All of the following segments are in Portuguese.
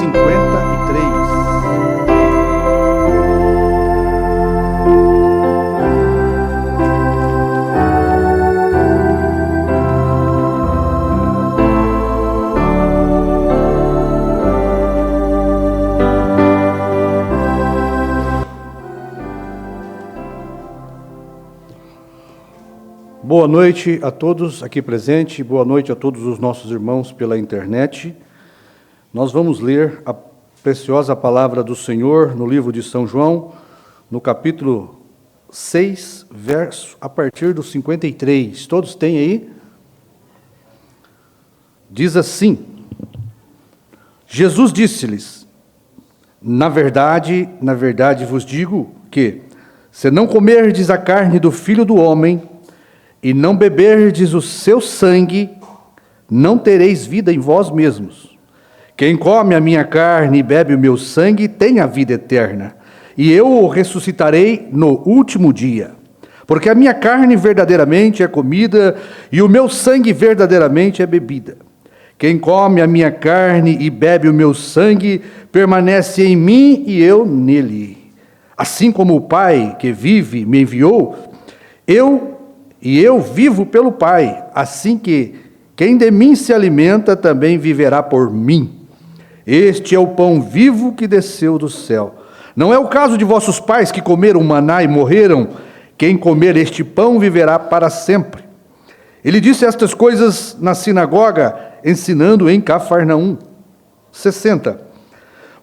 53. Boa noite a todos aqui presentes, boa noite a todos os nossos irmãos pela internet. Nós vamos ler a preciosa palavra do Senhor no livro de São João, no capítulo 6, verso a partir do 53. Todos têm aí? Diz assim: Jesus disse-lhes: na verdade vos digo que, se não comerdes a carne do Filho do Homem, e não beberdes o seu sangue, não tereis vida em vós mesmos. Quem come a minha carne e bebe o meu sangue tem a vida eterna, e eu o ressuscitarei no último dia. Porque a minha carne verdadeiramente é comida, e o meu sangue verdadeiramente é bebida. Quem come a minha carne e bebe o meu sangue, permanece em mim e eu nele. Assim como o Pai que vive me enviou, eu vivo pelo Pai, assim que quem de mim se alimenta também viverá por mim. Este é o pão vivo que desceu do céu. Não é o caso de vossos pais que comeram maná e morreram. Quem comer este pão viverá para sempre. Ele disse estas coisas na sinagoga, ensinando em Cafarnaum. 60.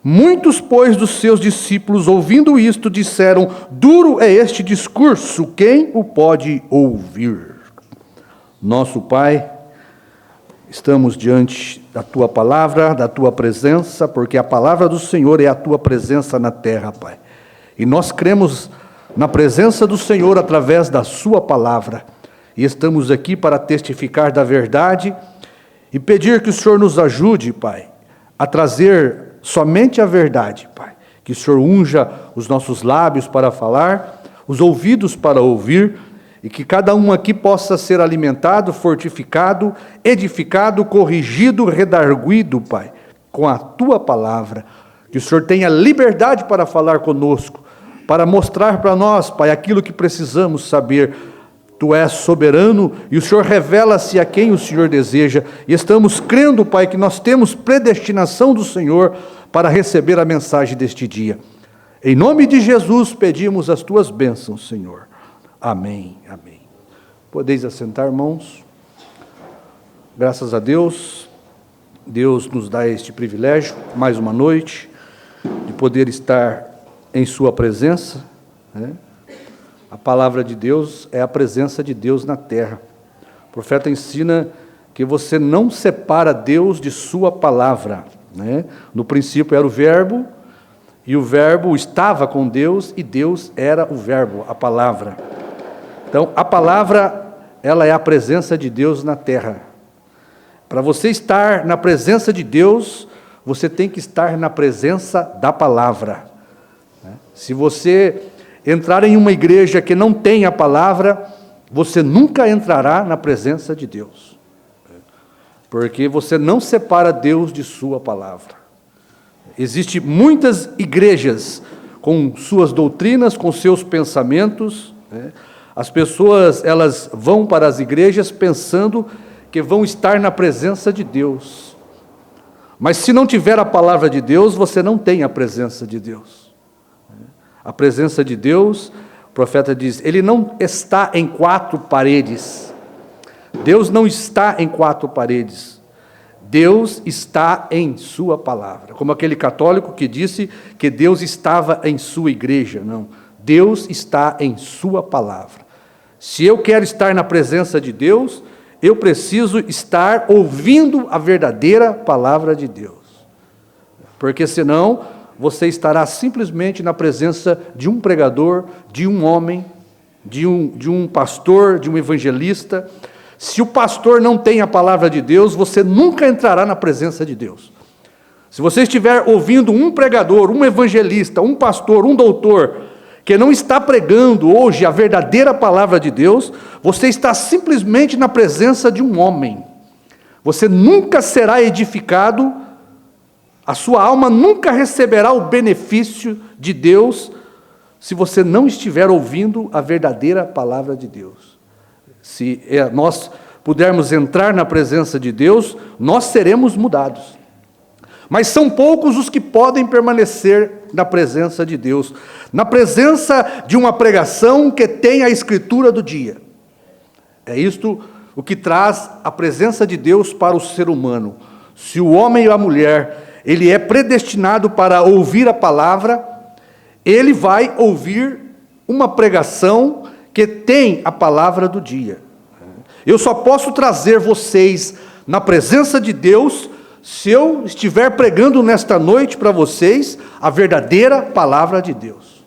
Muitos, pois, dos seus discípulos, ouvindo isto, disseram: duro é este discurso, quem o pode ouvir? Nosso Pai, estamos diante da Tua palavra, da Tua presença, porque a palavra do Senhor é a Tua presença na terra, Pai. E nós cremos na presença do Senhor através da Sua palavra. E estamos aqui para testificar da verdade e pedir que o Senhor nos ajude, Pai, a trazer somente a verdade, Pai. Que o Senhor unja os nossos lábios para falar, os ouvidos para ouvir, e que cada um aqui possa ser alimentado, fortificado, edificado, corrigido, redarguido, Pai, com a Tua palavra. Que o Senhor tenha liberdade para falar conosco, para mostrar para nós, Pai, aquilo que precisamos saber. Tu és soberano e o Senhor revela-se a quem o Senhor deseja. E estamos crendo, Pai, que nós temos predestinação do Senhor para receber a mensagem deste dia. Em nome de Jesus pedimos as Tuas bênçãos, Senhor. Amém, amém. Podeis assentar, irmãos. Graças a Deus, Deus nos dá este privilégio, mais uma noite, de poder estar em Sua presença, né? A palavra de Deus é a presença de Deus na terra. O profeta ensina que você não separa Deus de sua palavra, né? No princípio era o verbo, e o verbo estava com Deus, e Deus era o verbo, a palavra. Então, a palavra, ela é a presença de Deus na terra. Para você estar na presença de Deus, você tem que estar na presença da palavra, né? Se você entrar em uma igreja que não tem a palavra, você nunca entrará na presença de Deus, porque você não separa Deus de sua palavra. Existem muitas igrejas com suas doutrinas, com seus pensamentos, né? As pessoas, elas vão para as igrejas pensando que vão estar na presença de Deus, mas se não tiver a palavra de Deus, você não tem a presença de Deus. A presença de Deus, o profeta diz, Ele não está em quatro paredes. Deus não está em quatro paredes. Deus está em sua palavra. Como aquele católico que disse que Deus estava em sua igreja. Não, Deus está em sua palavra. Se eu quero estar na presença de Deus, eu preciso estar ouvindo a verdadeira palavra de Deus. Porque senão você estará simplesmente na presença de um pregador, de um homem, de um pastor, de um evangelista. Se o pastor não tem a palavra de Deus, você nunca entrará na presença de Deus. Se você estiver ouvindo um pregador, um evangelista, um pastor, um doutor, que não está pregando hoje a verdadeira palavra de Deus, você está simplesmente na presença de um homem. Você nunca será edificado A sua alma nunca receberá o benefício de Deus se você não estiver ouvindo a verdadeira palavra de Deus. Se nós pudermos entrar na presença de Deus, nós seremos mudados. Mas são poucos os que podem permanecer na presença de Deus, na presença de uma pregação que tem a escritura do dia. É isto o que traz a presença de Deus para o ser humano. Se o homem ou a mulher, ele é predestinado para ouvir a palavra, ele vai ouvir uma pregação que tem a palavra do dia. Eu só posso trazer vocês na presença de Deus se eu estiver pregando nesta noite para vocês a verdadeira palavra de Deus.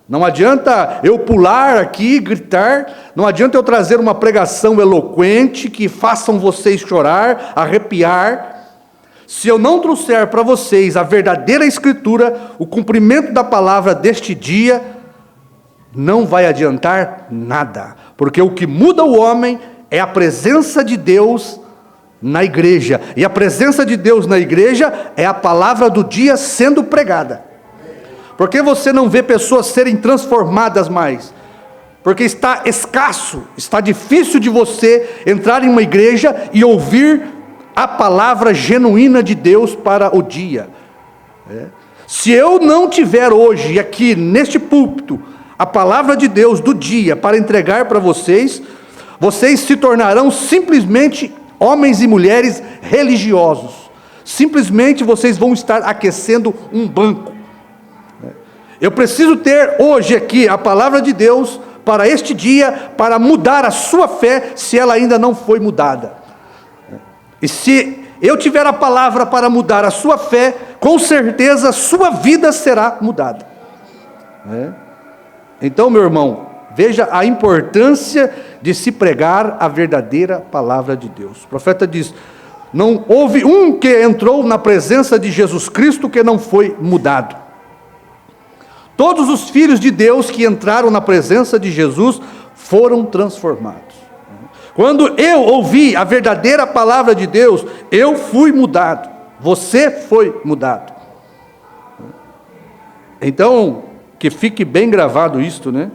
Não adianta eu pular aqui, gritar, não adianta eu trazer uma pregação eloquente que façam vocês chorar, arrepiar, se eu não trouxer para vocês a verdadeira escritura, o cumprimento da palavra deste dia, não vai adiantar nada, porque o que muda o homem é a presença de Deus na igreja, e a presença de Deus na igreja é a palavra do dia sendo pregada. Porque você não vê pessoas serem transformadas mais? Porque está escasso, está difícil de você entrar em uma igreja e ouvir a palavra genuína de Deus para o dia. Se eu não tiver hoje aqui neste púlpito a palavra de Deus do dia para entregar para vocês, vocês se tornarão simplesmente homens e mulheres religiosos. Simplesmente vocês vão estar aquecendo um banco. Eu preciso ter hoje aqui a palavra de Deus para este dia, para mudar a sua fé, se ela ainda não foi mudada. E se eu tiver a palavra para mudar a sua fé, com certeza a sua vida será mudada. Então, meu irmão, veja a importância de se pregar a verdadeira palavra de Deus. O profeta diz: não houve um que entrou na presença de Jesus Cristo que não foi mudado. Todos os filhos de Deus que entraram na presença de Jesus foram transformados. Quando eu ouvi a verdadeira palavra de Deus, eu fui mudado. Você foi mudado. Então, que fique bem gravado isto, né?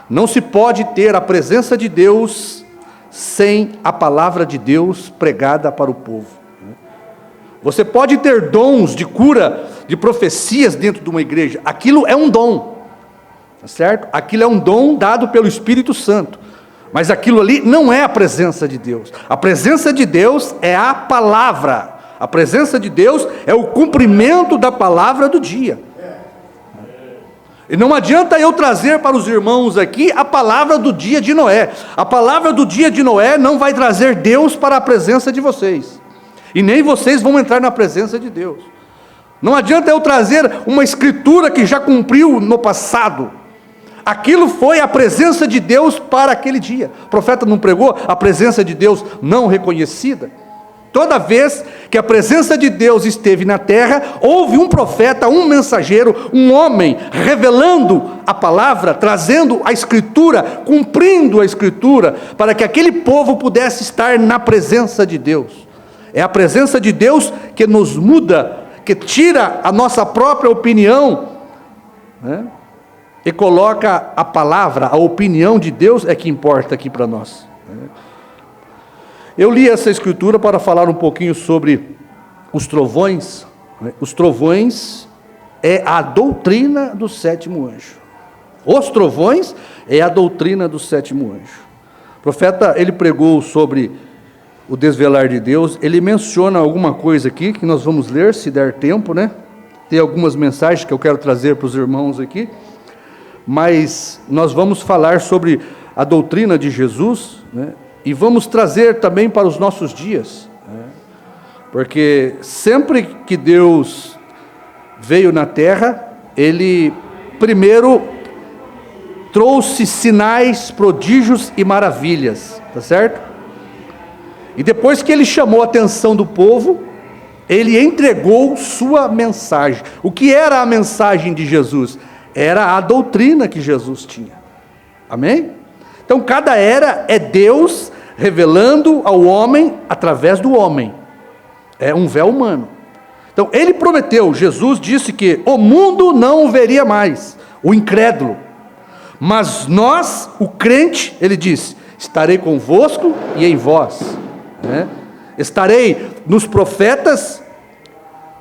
Não se pode ter a presença de Deus sem a palavra de Deus pregada para o povo. Você pode ter dons de cura, de profecias dentro de uma igreja. Aquilo é um dom, tá certo? Aquilo é um dom dado pelo Espírito Santo. Mas aquilo ali não é a presença de Deus. A presença de Deus é a palavra. A presença de Deus é o cumprimento da palavra do dia. E não adianta eu trazer para os irmãos aqui a palavra do dia de Noé. A palavra do dia de Noé não vai trazer Deus para a presença de vocês. E nem vocês vão entrar na presença de Deus. Não adianta eu trazer uma escritura que já cumpriu no passado. Aquilo foi a presença de Deus para aquele dia. O profeta não pregou a presença de Deus não reconhecida? Toda vez que a presença de Deus esteve na terra, houve um profeta, um mensageiro, um homem, revelando a palavra, trazendo a escritura, cumprindo a escritura, para que aquele povo pudesse estar na presença de Deus. É a presença de Deus que nos muda, que tira a nossa própria opinião, né? E coloca a palavra, a opinião de Deus é que importa aqui para nós. Eu li essa escritura para falar um pouquinho sobre os trovões. Os trovões é a doutrina do sétimo anjo. Os trovões é a doutrina do sétimo anjo. O profeta, ele pregou sobre o desvelar de Deus. Ele menciona alguma coisa aqui que nós vamos ler, se der tempo, né? Tem algumas mensagens que eu quero trazer para os irmãos aqui. Mas nós vamos falar sobre a doutrina de Jesus, né? E vamos trazer também para os nossos dias, né? Porque sempre que Deus veio na terra, Ele primeiro trouxe sinais, prodígios e maravilhas, tá certo? E depois que Ele chamou a atenção do povo, Ele entregou sua mensagem. O que era a mensagem de Jesus? Era a doutrina que Jesus tinha. Amém? Então cada era é Deus revelando ao homem através do homem. É um véu humano. Então, ele prometeu, Jesus disse que o mundo não o veria mais, o incrédulo. Mas nós, o crente, ele disse, estarei convosco e em vós. Né? Estarei nos profetas,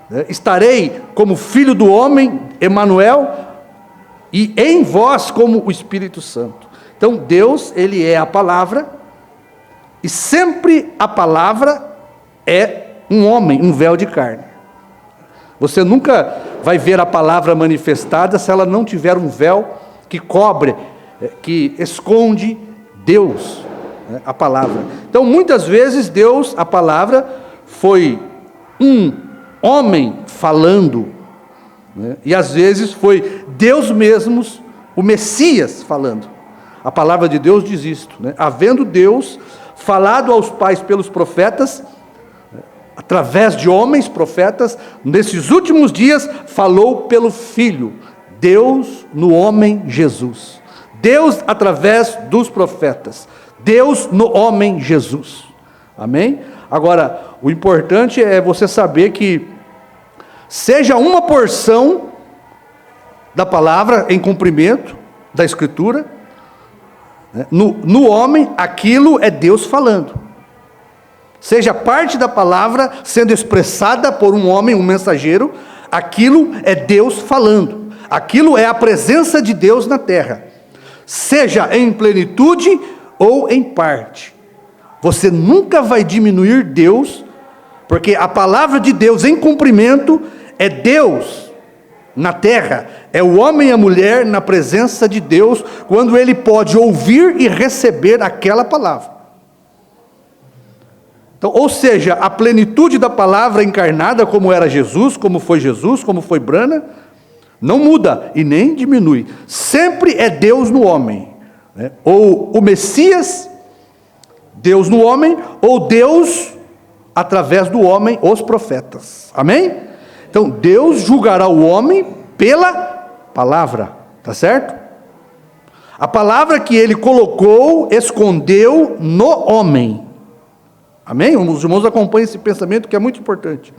né? Estarei como filho do homem, Emanuel, e em vós como o Espírito Santo. Então, Deus, ele é a palavra, e sempre a palavra é um homem, um véu de carne. Você nunca vai ver a palavra manifestada se ela não tiver um véu que cobre, que esconde Deus, né, a palavra. Então, muitas vezes, Deus, a palavra, foi um homem falando, né, e às vezes foi Deus mesmo, o Messias, falando. A palavra de Deus diz isto, né? Havendo Deus falado aos pais pelos profetas, através de homens, profetas, nesses últimos dias, falou pelo Filho, Deus no homem Jesus. Deus através dos profetas, Deus no homem Jesus. Amém? Agora, o importante é você saber que, seja uma porção da palavra em cumprimento da Escritura, né, no homem, aquilo é Deus falando. Seja parte da palavra sendo expressada por um homem, um mensageiro, aquilo é Deus falando. Aquilo é a presença de Deus na terra. Seja em plenitude ou em parte. Você nunca vai diminuir Deus, porque a palavra de Deus em cumprimento é Deus na terra. É o homem e a mulher na presença de Deus, quando ele pode ouvir e receber aquela palavra. Então, ou seja, a plenitude da palavra encarnada, como era Jesus, como foi Brana, não muda e nem diminui. Sempre é Deus no homem, né? Ou o Messias, Deus no homem, ou Deus através do homem, os profetas. Amém? Então, Deus julgará o homem pela palavra, tá certo? A palavra que ele colocou, escondeu no homem. Amém? Os irmãos acompanham esse pensamento que é muito importante.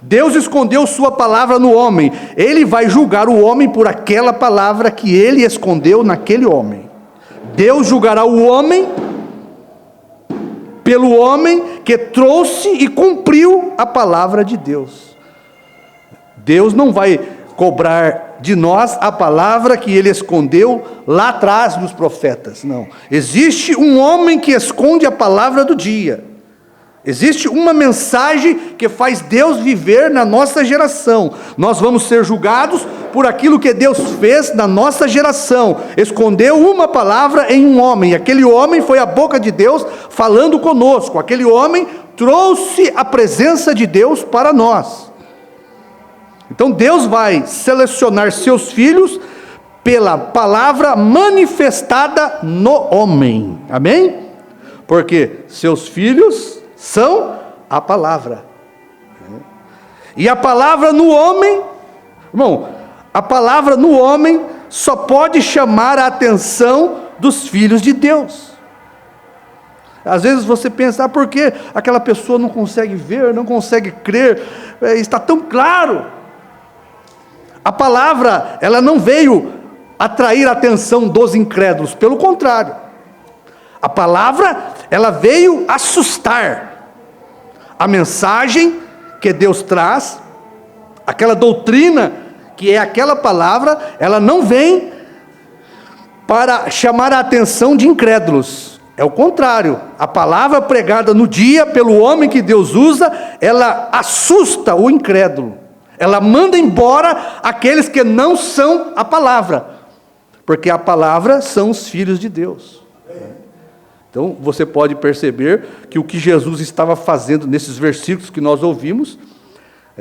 Deus escondeu sua palavra no homem. Ele vai julgar o homem por aquela palavra que ele escondeu naquele homem. Deus julgará o homem pelo homem que trouxe e cumpriu a palavra de Deus. Deus não vai cobrar de nós a palavra que ele escondeu lá atrás dos profetas, não. Existe um homem que esconde a palavra do dia. Existe uma mensagem que faz Deus viver na nossa geração. Nós vamos ser julgados por aquilo que Deus fez na nossa geração. Escondeu uma palavra em um homem. Aquele homem foi a boca de Deus falando conosco. Aquele homem trouxe a presença de Deus para nós. Então Deus vai selecionar seus filhos pela palavra manifestada no homem. Amém? Porque seus filhos são a palavra. E a palavra no homem, irmão, a palavra no homem só pode chamar a atenção dos filhos de Deus. Às vezes você pensa, por que aquela pessoa não consegue ver, não consegue crer, está tão claro. A palavra, ela não veio atrair a atenção dos incrédulos, pelo contrário. A palavra, ela veio assustar. A mensagem que Deus traz, aquela doutrina que é aquela palavra, ela não vem para chamar a atenção de incrédulos. É o contrário. A palavra pregada no dia pelo homem que Deus usa, ela assusta o incrédulo. Ela manda embora aqueles que não são a palavra. Porque a palavra são os filhos de Deus. Então, você pode perceber que o que Jesus estava fazendo nesses versículos que nós ouvimos,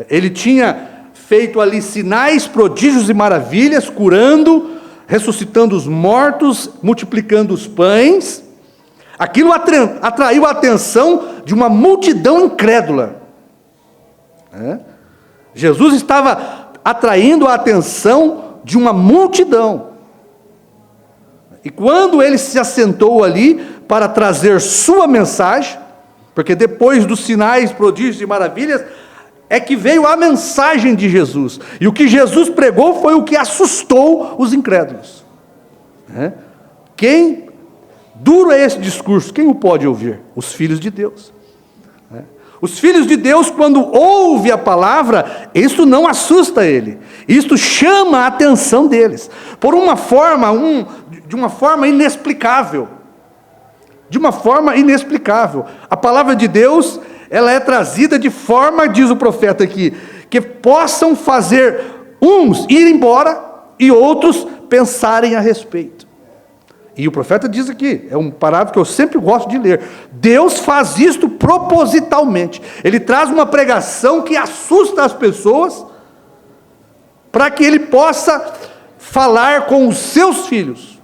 ele tinha feito ali sinais, prodígios e maravilhas, curando, ressuscitando os mortos, multiplicando os pães. Aquilo atraiu a atenção de uma multidão incrédula. Jesus estava atraindo a atenção de uma multidão. E quando ele se assentou ali para trazer sua mensagem, porque depois dos sinais, prodígios e maravilhas, é que veio a mensagem de Jesus. E o que Jesus pregou foi o que assustou os incrédulos. Duro é esse discurso, quem o pode ouvir? Os filhos de Deus. Os filhos de Deus, quando ouvem a palavra, isso não assusta ele. Isso chama a atenção deles. Por uma forma, de uma forma inexplicável. De uma forma inexplicável. A palavra de Deus, ela é trazida de forma, diz o profeta aqui, que possam fazer uns ir embora e outros pensarem a respeito. E o profeta diz aqui, é um parágrafo que eu sempre gosto de ler, Deus faz isto propositalmente. Ele traz uma pregação que assusta as pessoas, para que ele possa falar com os seus filhos.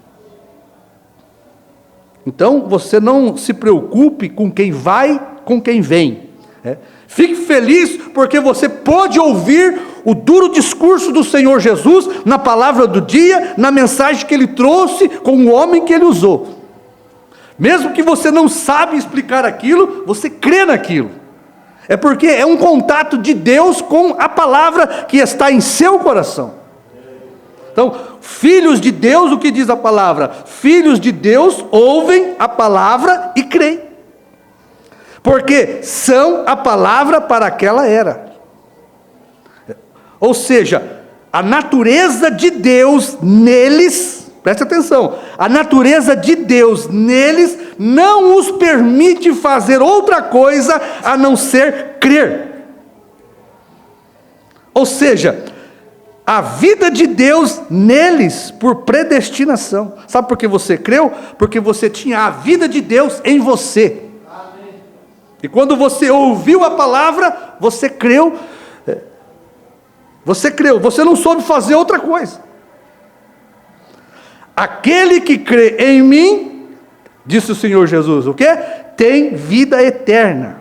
Então, você não se preocupe com quem vai, com quem vem. Fique feliz porque você pode ouvir o duro discurso do Senhor Jesus na palavra do dia, na mensagem que Ele trouxe com o homem que Ele usou. Mesmo que você não sabe explicar aquilo, você crê naquilo. É porque é um contato de Deus com a palavra que está em seu coração. Então, filhos de Deus, o que diz a palavra? Filhos de Deus ouvem a palavra e creem. Porque são a palavra para aquela era. Ou seja, a natureza de Deus neles, preste atenção, a natureza de Deus neles não os permite fazer outra coisa a não ser crer. Ou seja, a vida de Deus neles por predestinação. Sabe por que você creu? Porque você tinha a vida de Deus em você. Amém. E quando você ouviu a palavra, você creu. Você creu, você não soube fazer outra coisa. Aquele que crê em mim, disse o Senhor Jesus, o quê? Tem vida eterna.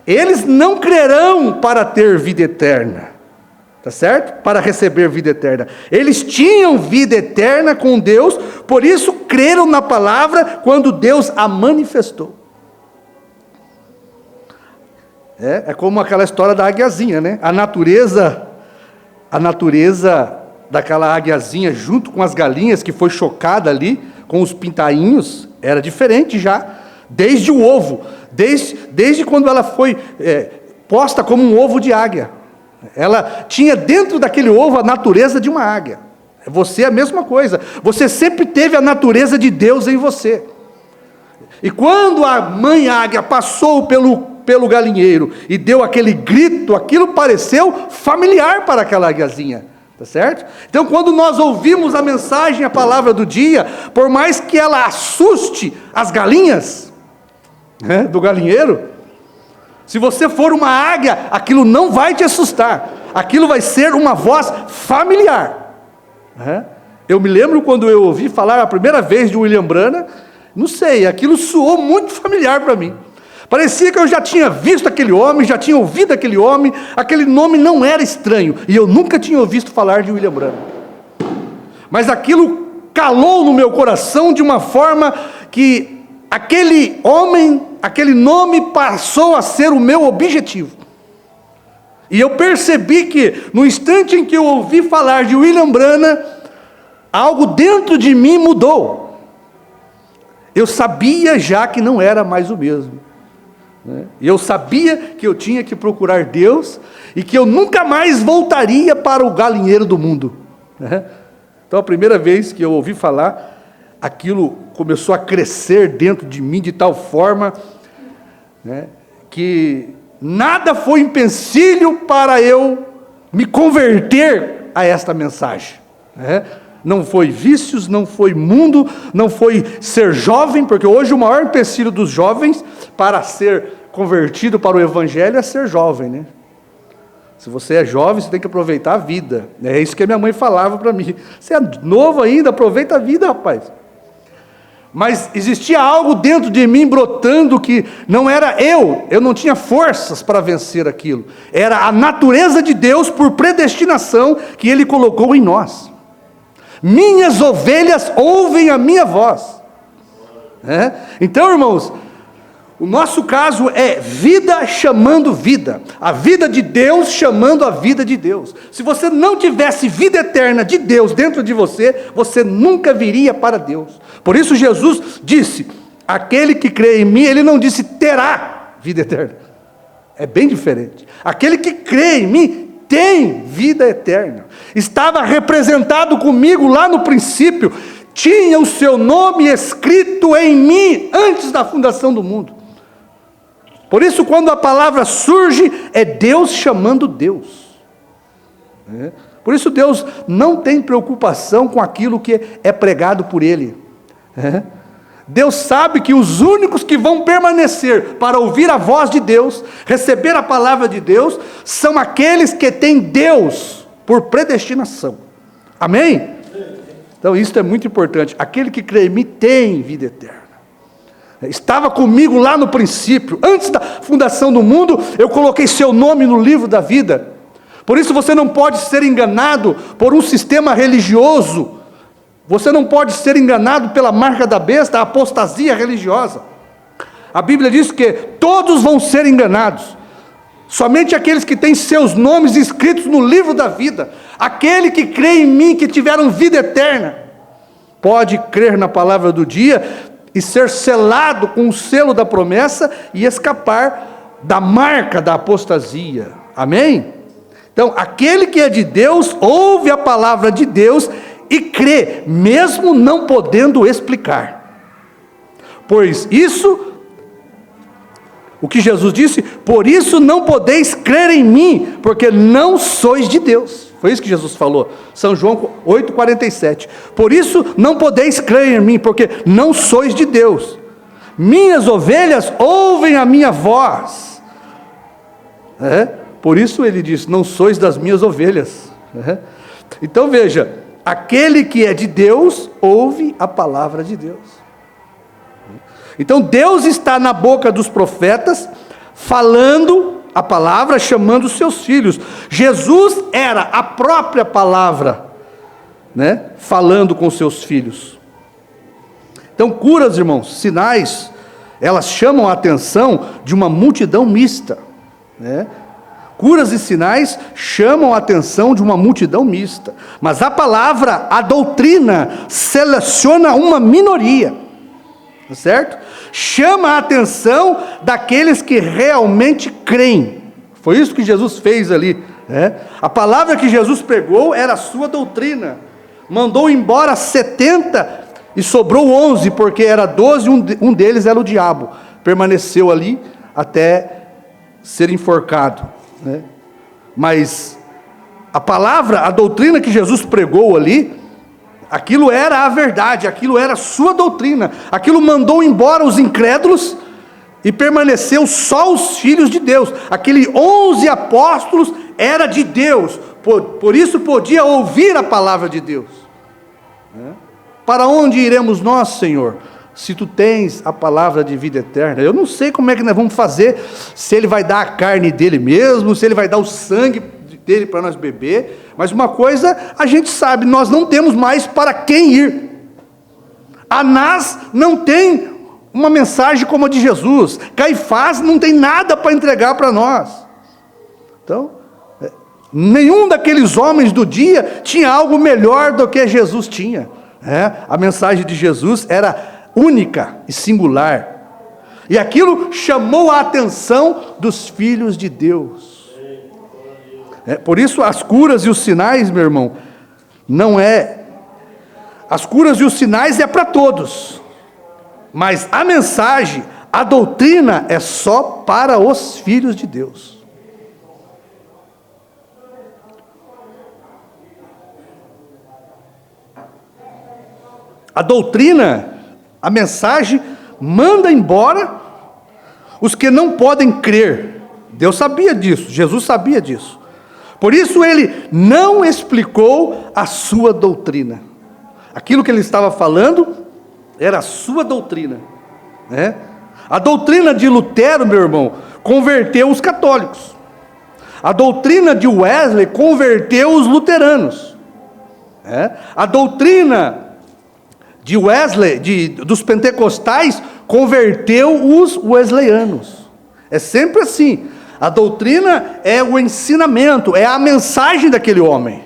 Eles não crerão para ter vida eterna. Tá certo? Para receber vida eterna. Eles tinham vida eterna com Deus, por isso creram na palavra quando Deus a manifestou. É como aquela história da águiazinha, né? A natureza daquela águiazinha junto com as galinhas que foi chocada ali com os pintainhos era diferente já, desde o ovo, desde quando ela foi posta como um ovo de águia. Ela tinha dentro daquele ovo a natureza de uma águia. Você é a mesma coisa. Você sempre teve a natureza de Deus em você. E quando a mãe águia passou pelo galinheiro e deu aquele grito, aquilo pareceu familiar para aquela águiazinha. Tá certo? Então, quando nós ouvimos a mensagem, a palavra do dia, por mais que ela assuste as galinhas do galinheiro, se você for uma águia, aquilo não vai te assustar. Aquilo vai ser uma voz familiar. Eu me lembro quando eu ouvi falar a primeira vez de William Branham, não sei, aquilo soou muito familiar para mim. Parecia que eu já tinha visto aquele homem, já tinha ouvido aquele homem, aquele nome não era estranho, e eu nunca tinha ouvido falar de William Branham. Mas aquilo calou no meu coração de uma forma que aquele homem, aquele nome passou a ser o meu objetivo. E eu percebi que, no instante em que eu ouvi falar de William Branham, algo dentro de mim mudou. Eu sabia já que não era mais o mesmo. E eu sabia que eu tinha que procurar Deus, e que eu nunca mais voltaria para o galinheiro do mundo. Então, a primeira vez que eu ouvi falar, aquilo começou a crescer dentro de mim de tal forma que nada foi empecilho para eu me converter a esta mensagem. Não foi vícios, não foi mundo, não foi ser jovem, porque hoje o maior empecilho dos jovens para ser convertido para o evangelho é ser jovem, né? Se você é jovem, você tem que aproveitar a vida. É isso que a minha mãe falava para mim. Você é novo ainda, aproveita a vida, rapaz. Mas existia algo dentro de mim brotando que não era eu não tinha forças para vencer aquilo. Era a natureza de Deus por predestinação que Ele colocou em nós. Minhas ovelhas ouvem a minha voz. Então, irmãos, O nosso caso é vida chamando vida, a vida de Deus chamando a vida de Deus. Se você não tivesse vida eterna de Deus dentro de você, você nunca viria para Deus. Por isso Jesus disse, aquele que crê em mim, ele não disse terá vida eterna. É bem diferente. Aquele que crê em mim tem vida eterna. Estava representado comigo lá no princípio, tinha o seu nome escrito em mim antes da fundação do mundo. Por isso, quando a palavra surge, é Deus chamando Deus. Por isso, Deus não tem preocupação com aquilo que é pregado por Ele. Deus sabe que os únicos que vão permanecer para ouvir a voz de Deus, receber a palavra de Deus, são aqueles que têm Deus por predestinação. Amém? Então, isso é muito importante. Aquele que crê em mim tem vida eterna. Estava comigo lá no princípio, antes da fundação do mundo, eu coloquei seu nome no livro da vida. Por isso você não pode ser enganado por um sistema religioso, você não pode ser enganado pela marca da besta, a apostasia religiosa. A Bíblia diz que todos vão ser enganados, somente aqueles que têm seus nomes escritos no livro da vida, aquele que crê em mim, que tiveram vida eterna, pode crer na palavra do dia, e ser selado com o selo da promessa e escapar da marca da apostasia. Amém? Então, aquele que é de Deus, ouve a palavra de Deus e crê, mesmo não podendo explicar. Pois isso, o que Jesus disse, por isso não podeis crer em mim, porque não sois de Deus. Foi isso que Jesus falou, São João 8,47. Por isso não podeis crer em mim, porque não sois de Deus. Minhas ovelhas ouvem a minha voz. Por isso ele diz, não sois das minhas ovelhas. Então veja, aquele que é de Deus, ouve a palavra de Deus. Então Deus está na boca dos profetas, falando a palavra, chamando os seus filhos. Jesus era a própria palavra, falando com seus filhos. Então, curas, irmãos, sinais, elas chamam a atenção de uma multidão mista. Curas e sinais chamam a atenção de uma multidão mista. Mas a palavra, a doutrina, seleciona uma minoria. Certo? Chama a atenção daqueles que realmente creem. Foi isso que Jesus fez ali. A palavra que Jesus pregou era a sua doutrina. Mandou embora 70 e sobrou 11, porque era 12 e um deles era o diabo. Permaneceu ali até ser enforcado. Mas a palavra, a doutrina que Jesus pregou ali, aquilo era a verdade, aquilo era a sua doutrina, aquilo mandou embora os incrédulos e permaneceu só os filhos de Deus. Aqueles 11 apóstolos era de Deus, por isso podia ouvir a palavra de Deus. Para onde iremos nós, Senhor, se tu tens a palavra de vida eterna? Eu não sei como é que nós vamos fazer, se ele vai dar a carne dele mesmo, se ele vai dar o sangue dele para nós beber, mas uma coisa a gente sabe, nós não temos mais para quem ir. Anás não tem uma mensagem como a de Jesus, Caifás não tem nada para entregar para nós. Então, nenhum daqueles homens do dia tinha algo melhor do que Jesus tinha. A mensagem de Jesus era única e singular, e aquilo chamou a atenção dos filhos de Deus. Por isso as curas e os sinais, meu irmão, as curas e os sinais é para todos, mas a mensagem, a doutrina é só para os filhos de Deus. A doutrina, a mensagem, manda embora os que não podem crer. Deus sabia disso, Jesus sabia disso. Por isso ele não explicou a sua doutrina. Aquilo que ele estava falando era a sua doutrina. A doutrina de Lutero, meu irmão, converteu os católicos. A doutrina de Wesley converteu os luteranos. A doutrina de Wesley, dos pentecostais, converteu os wesleyanos. É sempre assim. A doutrina é o ensinamento, é a mensagem daquele homem.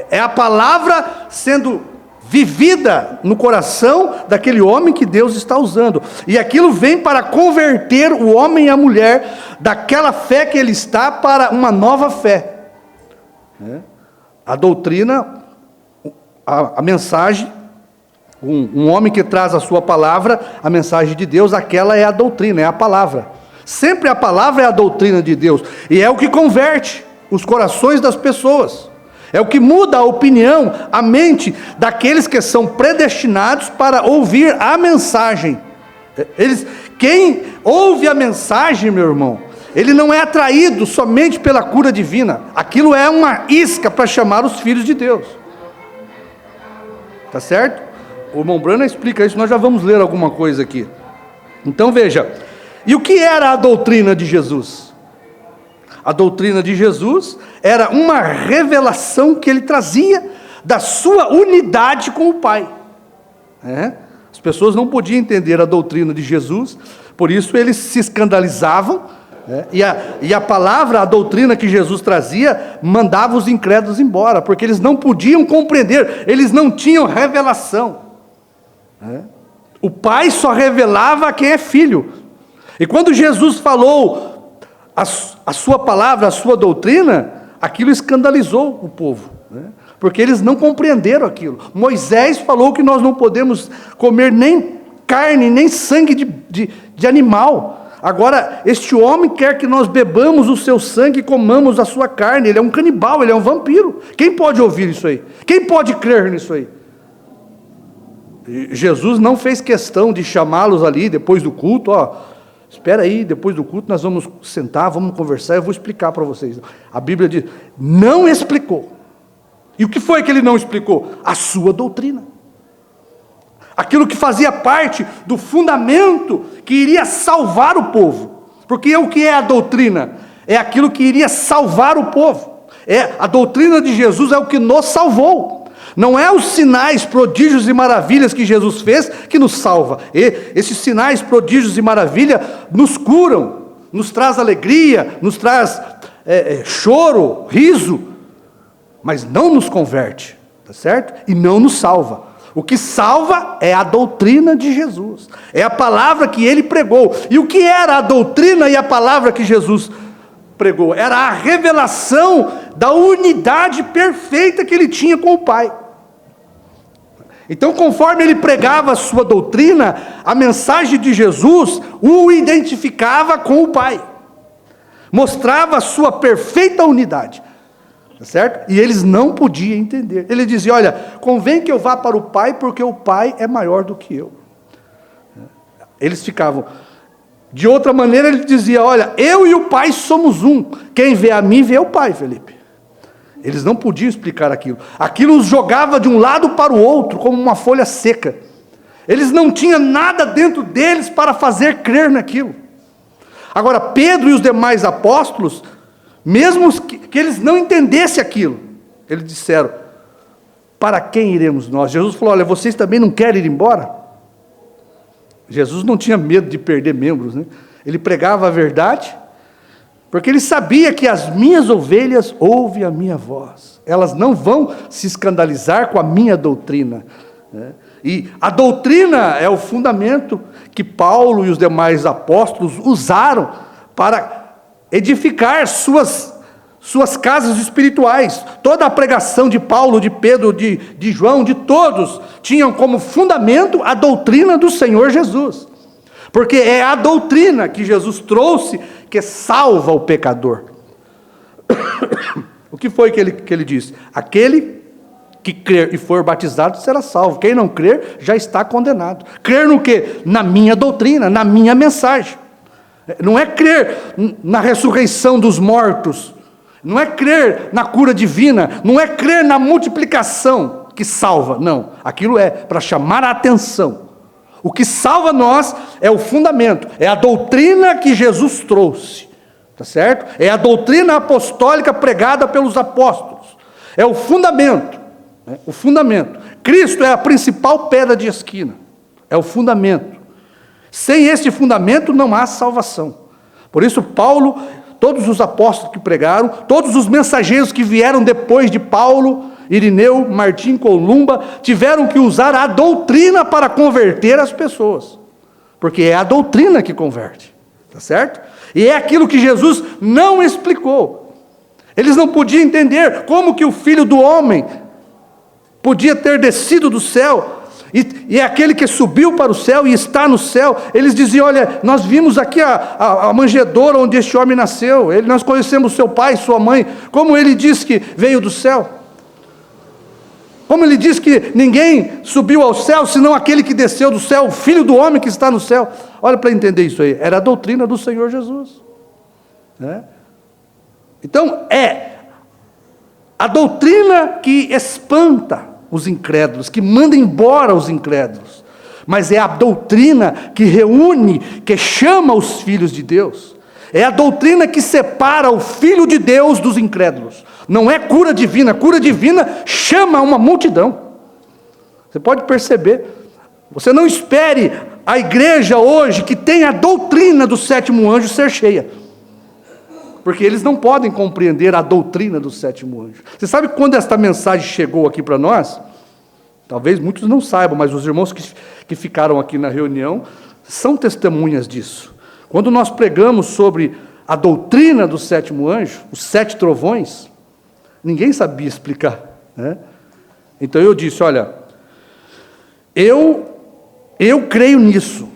É a palavra sendo vivida no coração daquele homem que Deus está usando. E aquilo vem para converter o homem e a mulher daquela fé que ele está para uma nova fé. A doutrina, a mensagem, um homem que traz a sua palavra, a mensagem de Deus, aquela é a doutrina, é a palavra. Sempre a palavra é a doutrina de Deus. E é o que converte os corações das pessoas. É o que muda a opinião, a mente daqueles que são predestinados para ouvir a mensagem. Quem ouve a mensagem, meu irmão, ele não é atraído somente pela cura divina. Aquilo é uma isca para chamar os filhos de Deus. Tá certo? O irmão Brana explica isso, nós já vamos ler alguma coisa aqui. Então veja, e o que era a doutrina de Jesus? A doutrina de Jesus era uma revelação que ele trazia da sua unidade com o Pai. As pessoas não podiam entender a doutrina de Jesus, por isso eles se escandalizavam, e a palavra, a doutrina que Jesus trazia, mandava os incrédulos embora, porque eles não podiam compreender, eles não tinham revelação. O Pai só revelava a quem é filho. E quando Jesus falou a sua palavra, a sua doutrina, aquilo escandalizou o povo, porque eles não compreenderam aquilo. Moisés falou que nós não podemos comer nem carne, nem sangue de animal. Agora, este homem quer que nós bebamos o seu sangue e comamos a sua carne. Ele é um canibal, ele é um vampiro. Quem pode ouvir isso aí? Quem pode crer nisso aí? Jesus não fez questão de chamá-los ali depois do culto, espera aí, depois do culto nós vamos sentar, vamos conversar, eu vou explicar para vocês. A Bíblia diz, não explicou. E o que foi que ele não explicou? A sua doutrina. Aquilo que fazia parte do fundamento que iria salvar o povo. Porque o que é a doutrina? É aquilo que iria salvar o povo. A doutrina de Jesus é o que nos salvou. Não é os sinais, prodígios e maravilhas que Jesus fez que nos salva. Esses sinais, prodígios e maravilhas nos curam, nos traz alegria, nos traz choro, riso, mas não nos converte, tá certo? E não nos salva. O que salva é a doutrina de Jesus, é a palavra que ele pregou. E o que era a doutrina e a palavra que Jesus pregou? Era a revelação da unidade perfeita que ele tinha com o Pai. Então, conforme ele pregava a sua doutrina, a mensagem de Jesus o identificava com o Pai, mostrava a sua perfeita unidade, tá certo? E eles não podiam entender. Ele dizia, olha, convém que eu vá para o Pai, porque o Pai é maior do que eu. Eles ficavam... De outra maneira, ele dizia, olha, eu e o Pai somos um. Quem vê a mim, vê o Pai, Felipe. Eles não podiam explicar aquilo. Aquilo os jogava de um lado para o outro, como uma folha seca. Eles não tinham nada dentro deles para fazer crer naquilo. Agora, Pedro e os demais apóstolos, mesmo que eles não entendessem aquilo, eles disseram, para quem iremos nós? Jesus falou, olha, vocês também não querem ir embora? Jesus não tinha medo de perder membros, né? Ele pregava a verdade, porque ele sabia que as minhas ovelhas ouvem a minha voz. Elas não vão se escandalizar com a minha doutrina, né? E a doutrina é o fundamento que Paulo e os demais apóstolos usaram para edificar suas casas espirituais. Toda a pregação de Paulo, de Pedro, de João, de todos, tinham como fundamento a doutrina do Senhor Jesus. Porque é a doutrina que Jesus trouxe que salva o pecador. O que foi que ele disse? Aquele que crer e for batizado será salvo. Quem não crer já está condenado. Crer no quê? Na minha doutrina, na minha mensagem. Não é crer na ressurreição dos mortos, não é crer na cura divina, não é crer na multiplicação que salva, não. Aquilo é para chamar a atenção. O que salva nós é o fundamento, é a doutrina que Jesus trouxe, tá certo? É a doutrina apostólica pregada pelos apóstolos, é o fundamento, né? O fundamento. Cristo é a principal pedra de esquina, é o fundamento. Sem esse fundamento não há salvação. Por isso Paulo, todos os apóstolos que pregaram, todos os mensageiros que vieram depois de Paulo, Irineu, Martim, Columba, tiveram que usar a doutrina para converter as pessoas. Porque é a doutrina que converte, tá certo? E é aquilo que Jesus não explicou. Eles não podiam entender como que o Filho do Homem podia ter descido do céu, e é aquele que subiu para o céu e está no céu. Eles diziam: olha, nós vimos aqui a manjedoura onde este homem nasceu, nós conhecemos seu pai, sua mãe, como ele diz que veio do céu? Como ele diz que ninguém subiu ao céu, senão aquele que desceu do céu, o Filho do Homem que está no céu? Olha, para entender isso aí, era a doutrina do Senhor Jesus, né? Então, é a doutrina que espanta os incrédulos, que manda embora os incrédulos, mas é a doutrina que reúne, que chama os filhos de Deus. É a doutrina que separa o Filho de Deus dos incrédulos. Não é cura divina chama uma multidão. Você pode perceber. Você não espere a igreja hoje, que tem a doutrina do sétimo anjo, ser cheia, porque eles não podem compreender a doutrina do sétimo anjo. Você sabe que quando esta mensagem chegou aqui para nós, talvez muitos não saibam, mas os irmãos que ficaram aqui na reunião são testemunhas disso. Quando nós pregamos sobre a doutrina do sétimo anjo, os 7 trovões, ninguém sabia explicar, né? Então eu disse: olha, eu creio nisso.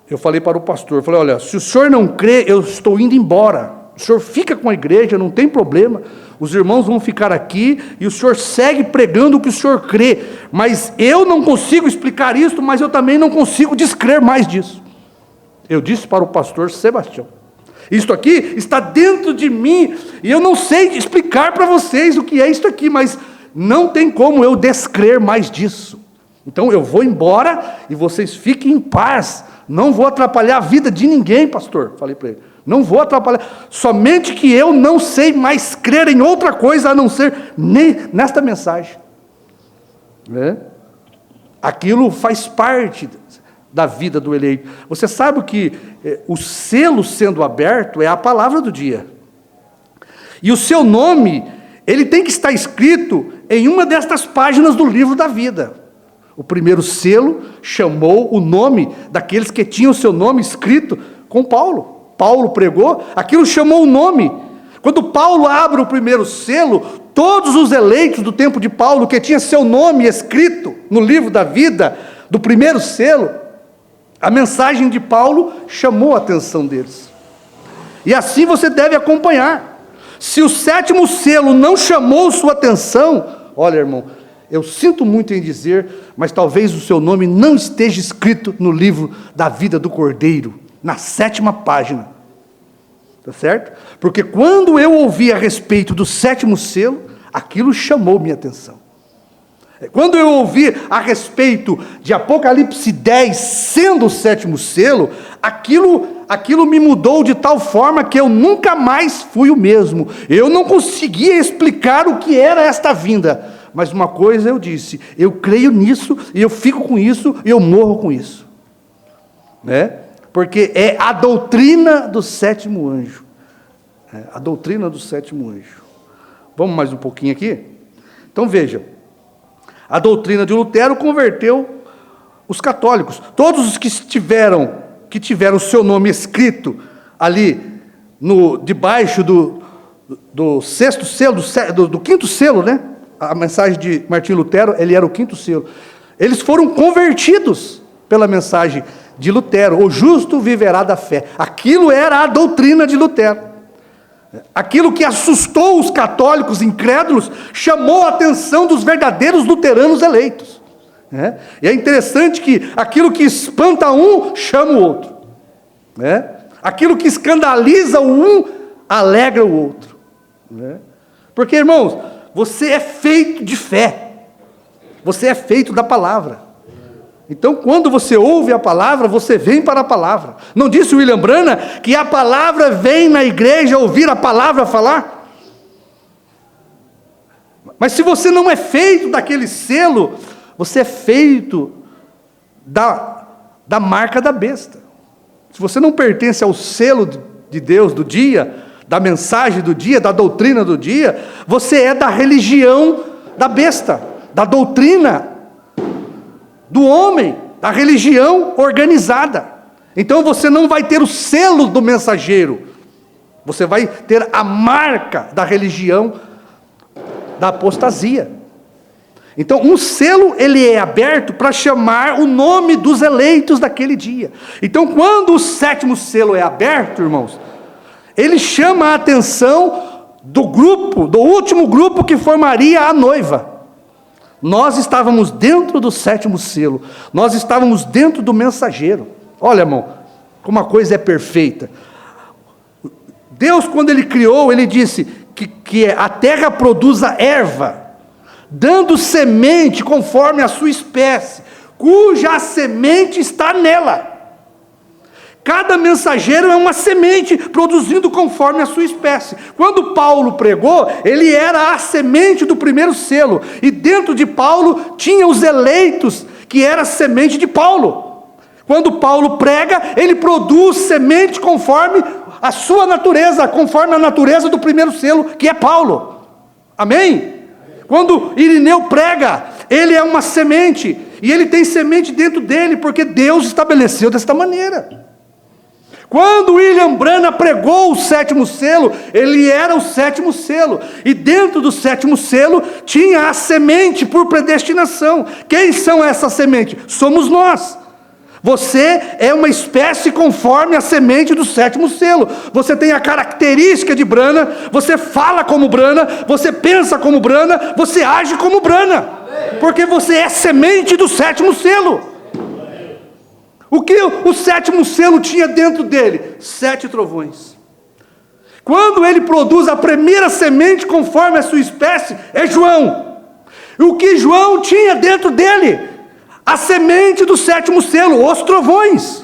Eu falei para o pastor, eu falei: olha, se o senhor não crê, eu estou indo embora. O senhor fica com a igreja, não tem problema. Os irmãos vão ficar aqui e o senhor segue pregando o que o senhor crê. Mas eu não consigo explicar isso, mas eu também não consigo descrer mais disso. Eu disse para o pastor Sebastião: isto aqui está dentro de mim, e eu não sei explicar para vocês o que é isto aqui, mas não tem como eu descrer mais disso. Então eu vou embora e vocês fiquem em paz. Não vou atrapalhar a vida de ninguém, pastor. Falei para ele: não vou atrapalhar. Somente que eu não sei mais crer em outra coisa a não ser nesta mensagem. Aquilo faz parte da vida do eleito. Você sabe que o selo sendo aberto é a palavra do dia. E o seu nome, ele tem que estar escrito em uma destas páginas do livro da vida. O primeiro selo chamou o nome daqueles que tinham o seu nome escrito com Paulo. Paulo pregou, aquilo chamou o nome. Quando Paulo abre o primeiro selo, todos os eleitos do tempo de Paulo, que tinha seu nome escrito no livro da vida, do primeiro selo, a mensagem de Paulo chamou a atenção deles. E assim você deve acompanhar. Se o 7º selo não chamou sua atenção, olha, irmão, eu sinto muito em dizer, mas talvez o seu nome não esteja escrito no livro da vida do Cordeiro, na 7ª página. Tá certo? Porque quando eu ouvi a respeito do 7º selo, aquilo chamou minha atenção. Quando eu ouvi a respeito de Apocalipse 10 sendo o 7º selo, aquilo me mudou de tal forma que eu nunca mais fui o mesmo. Eu não conseguia explicar o que era esta vinda. Mas uma coisa eu disse: eu creio nisso, e eu fico com isso, e eu morro com isso. Porque é a doutrina do 7º anjo. A doutrina do 7º anjo. Vamos mais um pouquinho aqui? Então veja. A doutrina de Lutero converteu os católicos. Todos os que tiveram o seu nome escrito ali, debaixo do 6º selo, do 5º selo, né? A mensagem de Martim Lutero, ele era o 5º selo. Eles foram convertidos pela mensagem de Lutero: o justo viverá da fé. Aquilo era a doutrina de Lutero. Aquilo que assustou os católicos incrédulos chamou a atenção dos verdadeiros luteranos eleitos. E é interessante que aquilo que espanta um chama o outro. Aquilo que escandaliza um alegra o outro. Porque, irmãos, você é feito de fé. Você é feito da palavra. Então, quando você ouve a palavra, você vem para a palavra. Não disse William Branham que a palavra vem na igreja ouvir a palavra falar? Mas se você não é feito daquele selo, Você é feito da marca da besta. Se você não pertence ao selo de Deus do dia, da mensagem do dia, da doutrina do dia, você é da religião da besta, da doutrina do homem, da religião organizada. Então você não vai ter o selo do mensageiro, você vai ter a marca da religião da apostasia. Então um selo ele é aberto para chamar o nome dos eleitos daquele dia. Então quando o 7º selo é aberto, irmãos, ele chama a atenção do grupo, do último grupo que formaria a noiva. Nós estávamos dentro do 7º selo, nós estávamos dentro do mensageiro. Olha, irmão, como a coisa é perfeita. Deus, quando Ele criou, Ele disse que a terra produza erva, dando semente conforme a sua espécie, cuja semente está nela. Cada mensageiro é uma semente, produzindo conforme a sua espécie. Quando Paulo pregou, ele era a semente do 1º selo, e dentro de Paulo tinha os eleitos, que era a semente de Paulo. Quando Paulo prega, ele produz semente conforme a sua natureza, conforme a natureza do 1º selo, que é Paulo. Amém? Quando Irineu prega, ele é uma semente, e ele tem semente dentro dele, porque Deus estabeleceu desta maneira. Quando William Branham pregou o 7º selo, ele era o 7º selo, e dentro do 7º selo tinha a semente por predestinação. Quem são essas sementes? Somos nós. Você é uma espécie conforme a semente do 7º selo. Você tem a característica de Branham, você fala como Branham, você pensa como Branham, você age como Branham, porque você é semente do 7º selo. O que o 7º selo tinha dentro dele? 7 trovões. Quando ele produz a primeira semente conforme a sua espécie, é João. E o que João tinha dentro dele? A semente do 7º selo, os trovões.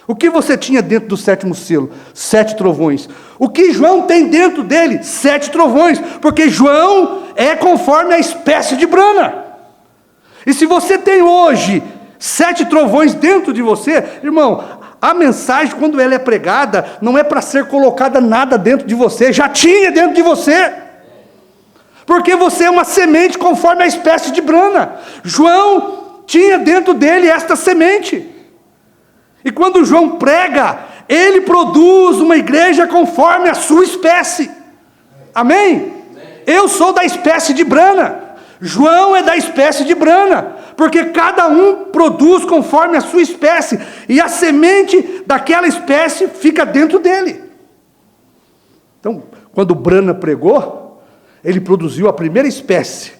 O que você tinha dentro do 7º selo? 7 trovões. O que João tem dentro dele? 7 trovões. Porque João é conforme a espécie de Branham. E se você tem hoje 7 trovões dentro de você, irmão, a mensagem, quando ela é pregada, não é para ser colocada nada dentro de você, já tinha dentro de você, porque você é uma semente conforme a espécie de Branham. João tinha dentro dele esta semente, e quando João prega, ele produz uma igreja conforme a sua espécie. Amém? Eu sou da espécie de Branham, João é da espécie de Branham, porque cada um produz conforme a sua espécie, e a semente daquela espécie fica dentro dele. Então, quando Branham pregou, ele produziu a primeira espécie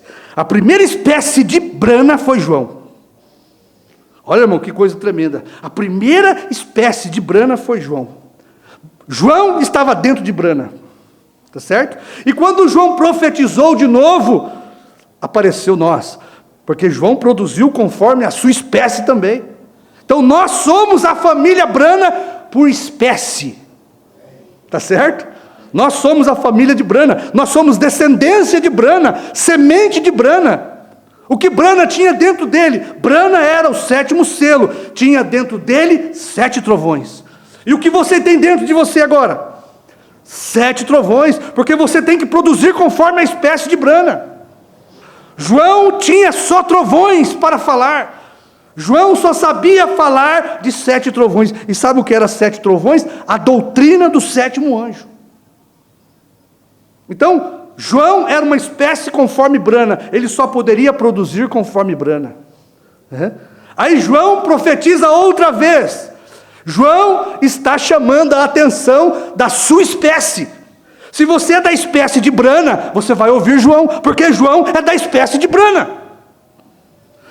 de Branham foi João. Olha, irmão, que coisa tremenda. A primeira espécie de Branham foi João. João estava dentro de Branham, tá certo? E quando João profetizou de novo, apareceu nós, porque João produziu conforme a sua espécie também. Então nós somos a família Branham por espécie, tá certo? Nós somos a família de Branham, nós somos descendência de Branham, semente de Branham. O que Branham tinha dentro dele? Branham era o 7º selo, tinha dentro dele 7 trovões. E o que você tem dentro de você agora? 7 trovões, porque você tem que produzir conforme a espécie de Branham. João tinha só trovões para falar. João só sabia falar de 7 trovões. E sabe o que era 7 trovões? A doutrina do 7º anjo. Então, João era uma espécie conforme Branham. Ele só poderia produzir conforme Branham. Aí João profetiza outra vez. João está chamando a atenção da sua espécie. Se você é da espécie de Branham, você vai ouvir João, porque João é da espécie de Branham.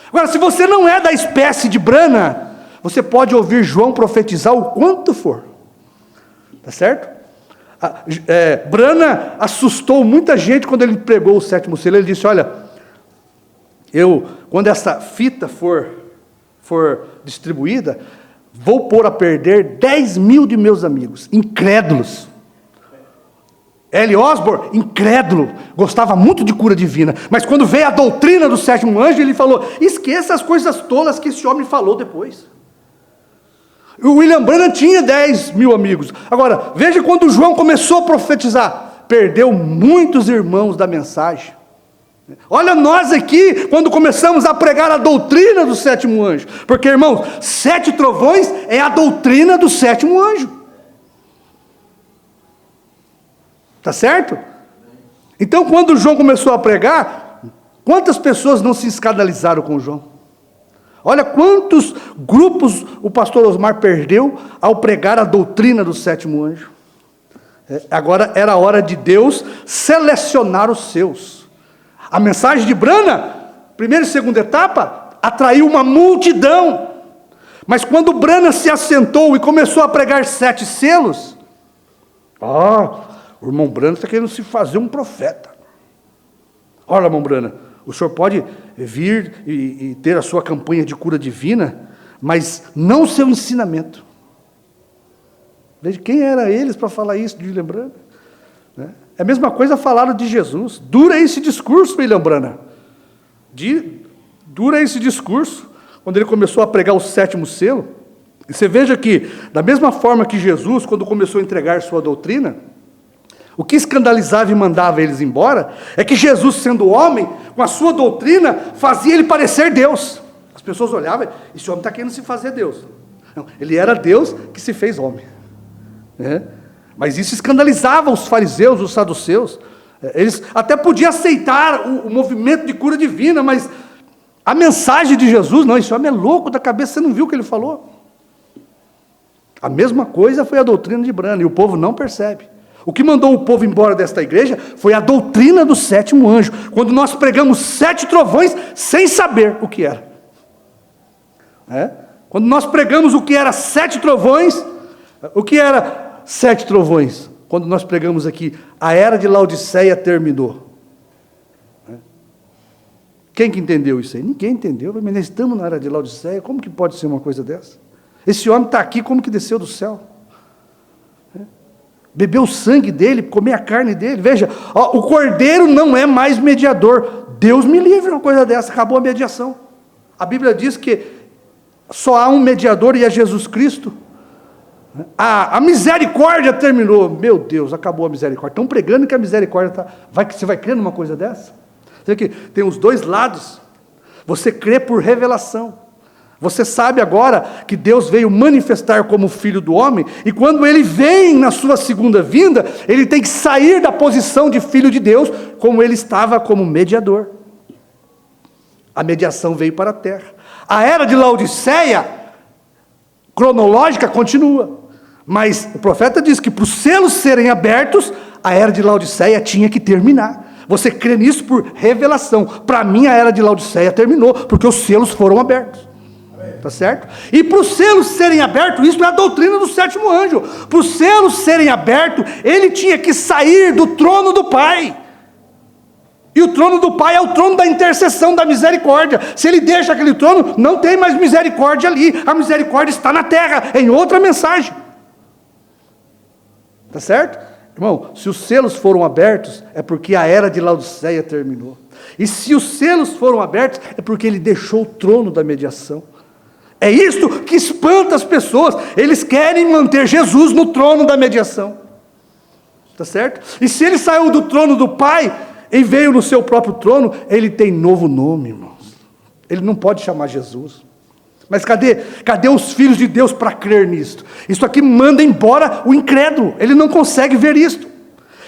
Agora, se você não é da espécie de Branham, você pode ouvir João profetizar o quanto for. Tá certo? Branham assustou muita gente quando ele pregou o 7º selo. Ele disse, olha, quando essa fita for distribuída, vou pôr a perder 10 mil de meus amigos, incrédulos. L. Osborne, incrédulo, gostava muito de cura divina, mas quando veio a doutrina do sétimo anjo, ele falou, esqueça as coisas tolas que esse homem falou depois. O William Branham tinha 10 mil amigos. Agora, veja quando João começou a profetizar, perdeu muitos irmãos da mensagem. Olha nós aqui, quando começamos a pregar a doutrina do sétimo anjo, porque irmãos, 7 trovões é a doutrina do sétimo anjo. Está certo? Então, quando João começou a pregar, quantas pessoas não se escandalizaram com João? Olha quantos grupos o pastor Osmar perdeu ao pregar a doutrina do sétimo anjo. Agora era a hora de Deus selecionar os seus. A mensagem de Branham, primeira e segunda etapa, atraiu uma multidão. Mas quando Branham se assentou e começou a pregar 7 selos, o irmão Branham está querendo se fazer um profeta. Olha, irmão Branham, o senhor pode vir e ter a sua campanha de cura divina, mas não o seu ensinamento. Veja, quem era eles para falar isso de William Branham? É a mesma coisa falaram de Jesus. Dura esse discurso, William Branham. Dura esse discurso, quando ele começou a pregar o 7º selo. E você veja que, da mesma forma que Jesus, quando começou a entregar sua doutrina, o que escandalizava e mandava eles embora, é que Jesus, sendo homem, com a sua doutrina, fazia ele parecer Deus. As pessoas olhavam, esse homem está querendo se fazer Deus. Não, ele era Deus que se fez homem. Mas isso escandalizava os fariseus, os saduceus. Eles até podiam aceitar o movimento de cura divina, mas a mensagem de Jesus, não, esse homem é louco da cabeça, você não viu o que ele falou? A mesma coisa foi a doutrina de Branham, e o povo não percebe. O que mandou o povo embora desta igreja foi a doutrina do 7º anjo, quando nós pregamos 7 trovões sem saber o que era. Quando nós pregamos o que era 7 trovões, o que era 7 trovões? Quando nós pregamos aqui, a era de Laodiceia terminou. Quem que entendeu isso aí? Ninguém entendeu. Mas nós estamos na era de Laodiceia, como que pode ser uma coisa dessa? Esse homem está aqui, como que desceu do céu? Beber o sangue dele, comer a carne dele. Veja, o cordeiro não é mais mediador. Deus me livre uma coisa dessa, acabou a mediação. A Bíblia diz que só há um mediador e é Jesus Cristo. A misericórdia terminou. Meu Deus, acabou a misericórdia. Estão pregando que a misericórdia está... Você vai crer numa coisa dessa? Você vê que tem os dois lados. Você crê por revelação. Você sabe agora que Deus veio manifestar como Filho do homem, e quando Ele vem na sua segunda vinda, Ele tem que sair da posição de Filho de Deus, como Ele estava como mediador. A mediação veio para a terra. A era de Laodiceia, cronológica, continua. Mas o profeta diz que para os selos serem abertos, a era de Laodiceia tinha que terminar. Você crê nisso por revelação. Para mim a era de Laodiceia terminou, porque os selos foram abertos. Está certo? E para os selos serem abertos, isso é a doutrina do 7º anjo. Para os selos serem abertos, ele tinha que sair do trono do Pai. E o trono do Pai é o trono da intercessão, da misericórdia. Se ele deixa aquele trono, não tem mais misericórdia ali. A misericórdia está na terra, em outra mensagem. Está certo? Irmão, se os selos foram abertos, é porque a era de Laodiceia terminou. E se os selos foram abertos, é porque ele deixou o trono da mediação. É isto que espanta as pessoas. Eles querem manter Jesus no trono da mediação. Está certo? E se ele saiu do trono do Pai e veio no seu próprio trono, ele tem novo nome, irmãos. Ele não pode chamar Jesus. Mas cadê os filhos de Deus para crer nisto? Isso aqui manda embora o incrédulo. Ele não consegue ver isto.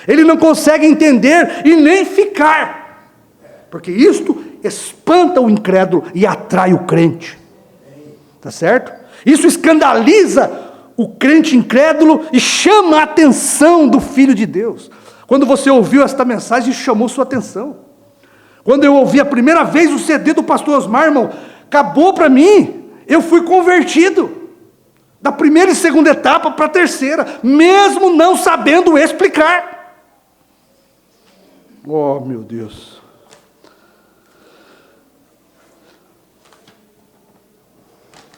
Ele não consegue entender e nem ficar. Porque isto espanta o incrédulo e atrai o crente. Está certo? Isso escandaliza o crente incrédulo e chama a atenção do Filho de Deus. Quando você ouviu esta mensagem, isso chamou sua atenção. Quando eu ouvi a primeira vez o CD do pastor Osmar, irmão, acabou para mim. Eu fui convertido. Da primeira e segunda etapa para a terceira, mesmo não sabendo explicar. Oh, meu Deus.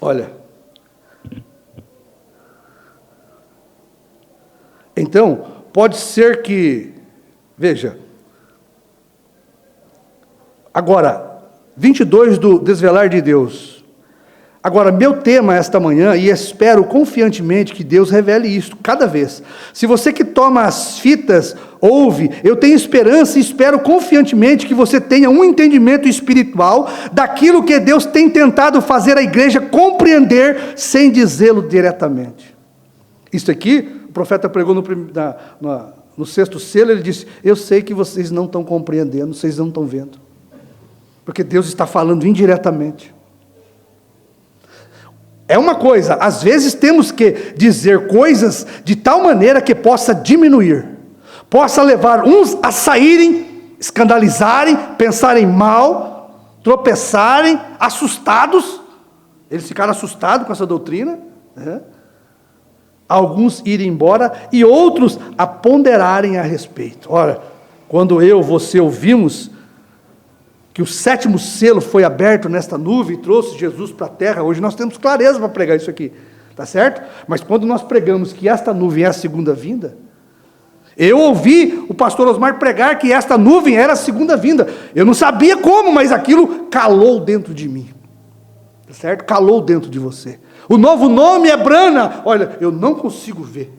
Olha, então, pode ser que, veja, agora, 22 do Desvelar de Deus. Agora, meu tema esta manhã, e espero confiantemente que Deus revele isto cada vez. Se você que toma as fitas, ouve, eu tenho esperança e espero confiantemente que você tenha um entendimento espiritual daquilo que Deus tem tentado fazer a igreja compreender sem dizê-lo diretamente. Isso aqui, o profeta pregou no sexto selo, ele disse: eu sei que vocês não estão compreendendo, vocês não estão vendo. Porque Deus está falando indiretamente. É uma coisa, às vezes temos que dizer coisas de tal maneira que possa diminuir, possa levar uns a saírem, escandalizarem, pensarem mal, tropeçarem, assustados. Eles ficaram assustados com essa doutrina, né? Alguns irem embora e outros a ponderarem a respeito. Ora, quando você ouvimos que o 7º selo foi aberto nesta nuvem e trouxe Jesus para a terra, hoje nós temos clareza para pregar isso aqui, tá certo? Mas quando nós pregamos que esta nuvem é a segunda vinda, eu ouvi o pastor Osmar pregar que esta nuvem era a segunda vinda, eu não sabia como, mas aquilo calou dentro de mim, tá certo? Calou dentro de você. O novo nome é Brana. Olha, eu não consigo ver,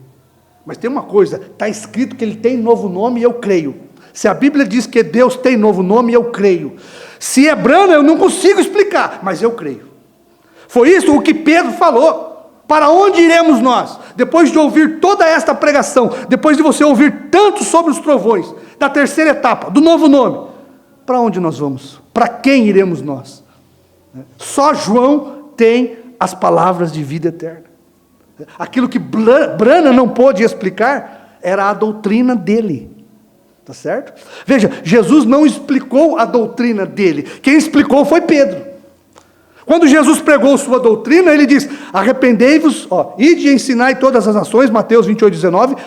mas tem uma coisa, está escrito que ele tem novo nome e eu creio. Se a Bíblia diz que Deus tem novo nome, eu creio. Se é Brana, eu não consigo explicar, mas eu creio. Foi isso o que Pedro falou. Para onde iremos nós? Depois de ouvir toda esta pregação, depois de você ouvir tanto sobre os trovões, da terceira etapa, do novo nome, para onde nós vamos? Para quem iremos nós? Só João tem as palavras de vida eterna. Aquilo que Brana não pôde explicar era a doutrina dele. Tá certo? Veja, Jesus não explicou a doutrina dele. Quem explicou foi Pedro. Quando Jesus pregou sua doutrina, ele diz: arrependei-vos, ide e ensinai todas as nações, Mateus 28:19,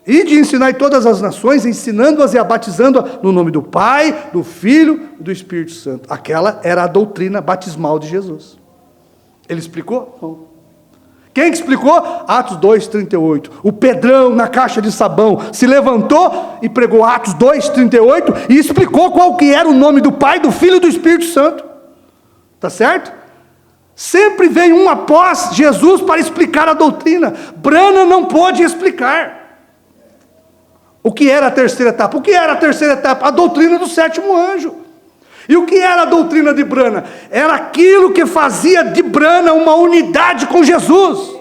ide e ensinai todas as nações, ensinando-as e a batizando-as no nome do Pai, do Filho e do Espírito Santo. Aquela era a doutrina batismal de Jesus. Ele explicou? Não. Quem que explicou? Atos 2:38. O Pedrão na caixa de sabão se levantou e pregou Atos 2:38 e explicou qual que era o nome do Pai, do Filho e do Espírito Santo. Tá certo? Sempre vem um após Jesus para explicar a doutrina. Brana não pôde explicar. O que era a terceira etapa? O que era a terceira etapa? A doutrina do 7º anjo. E o que era a doutrina de Brana? Era aquilo que fazia de Brana uma unidade com Jesus.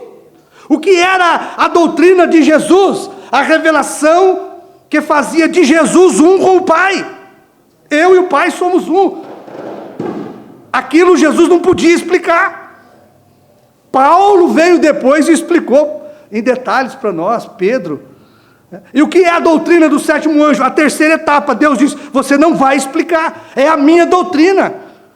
O que era a doutrina de Jesus? A revelação que fazia de Jesus um com o Pai. Eu e o Pai somos um. Aquilo Jesus não podia explicar. Paulo veio depois e explicou em detalhes para nós, Pedro. E o que é a doutrina do 7º anjo? A terceira etapa. Deus diz: você não vai explicar, é a minha doutrina.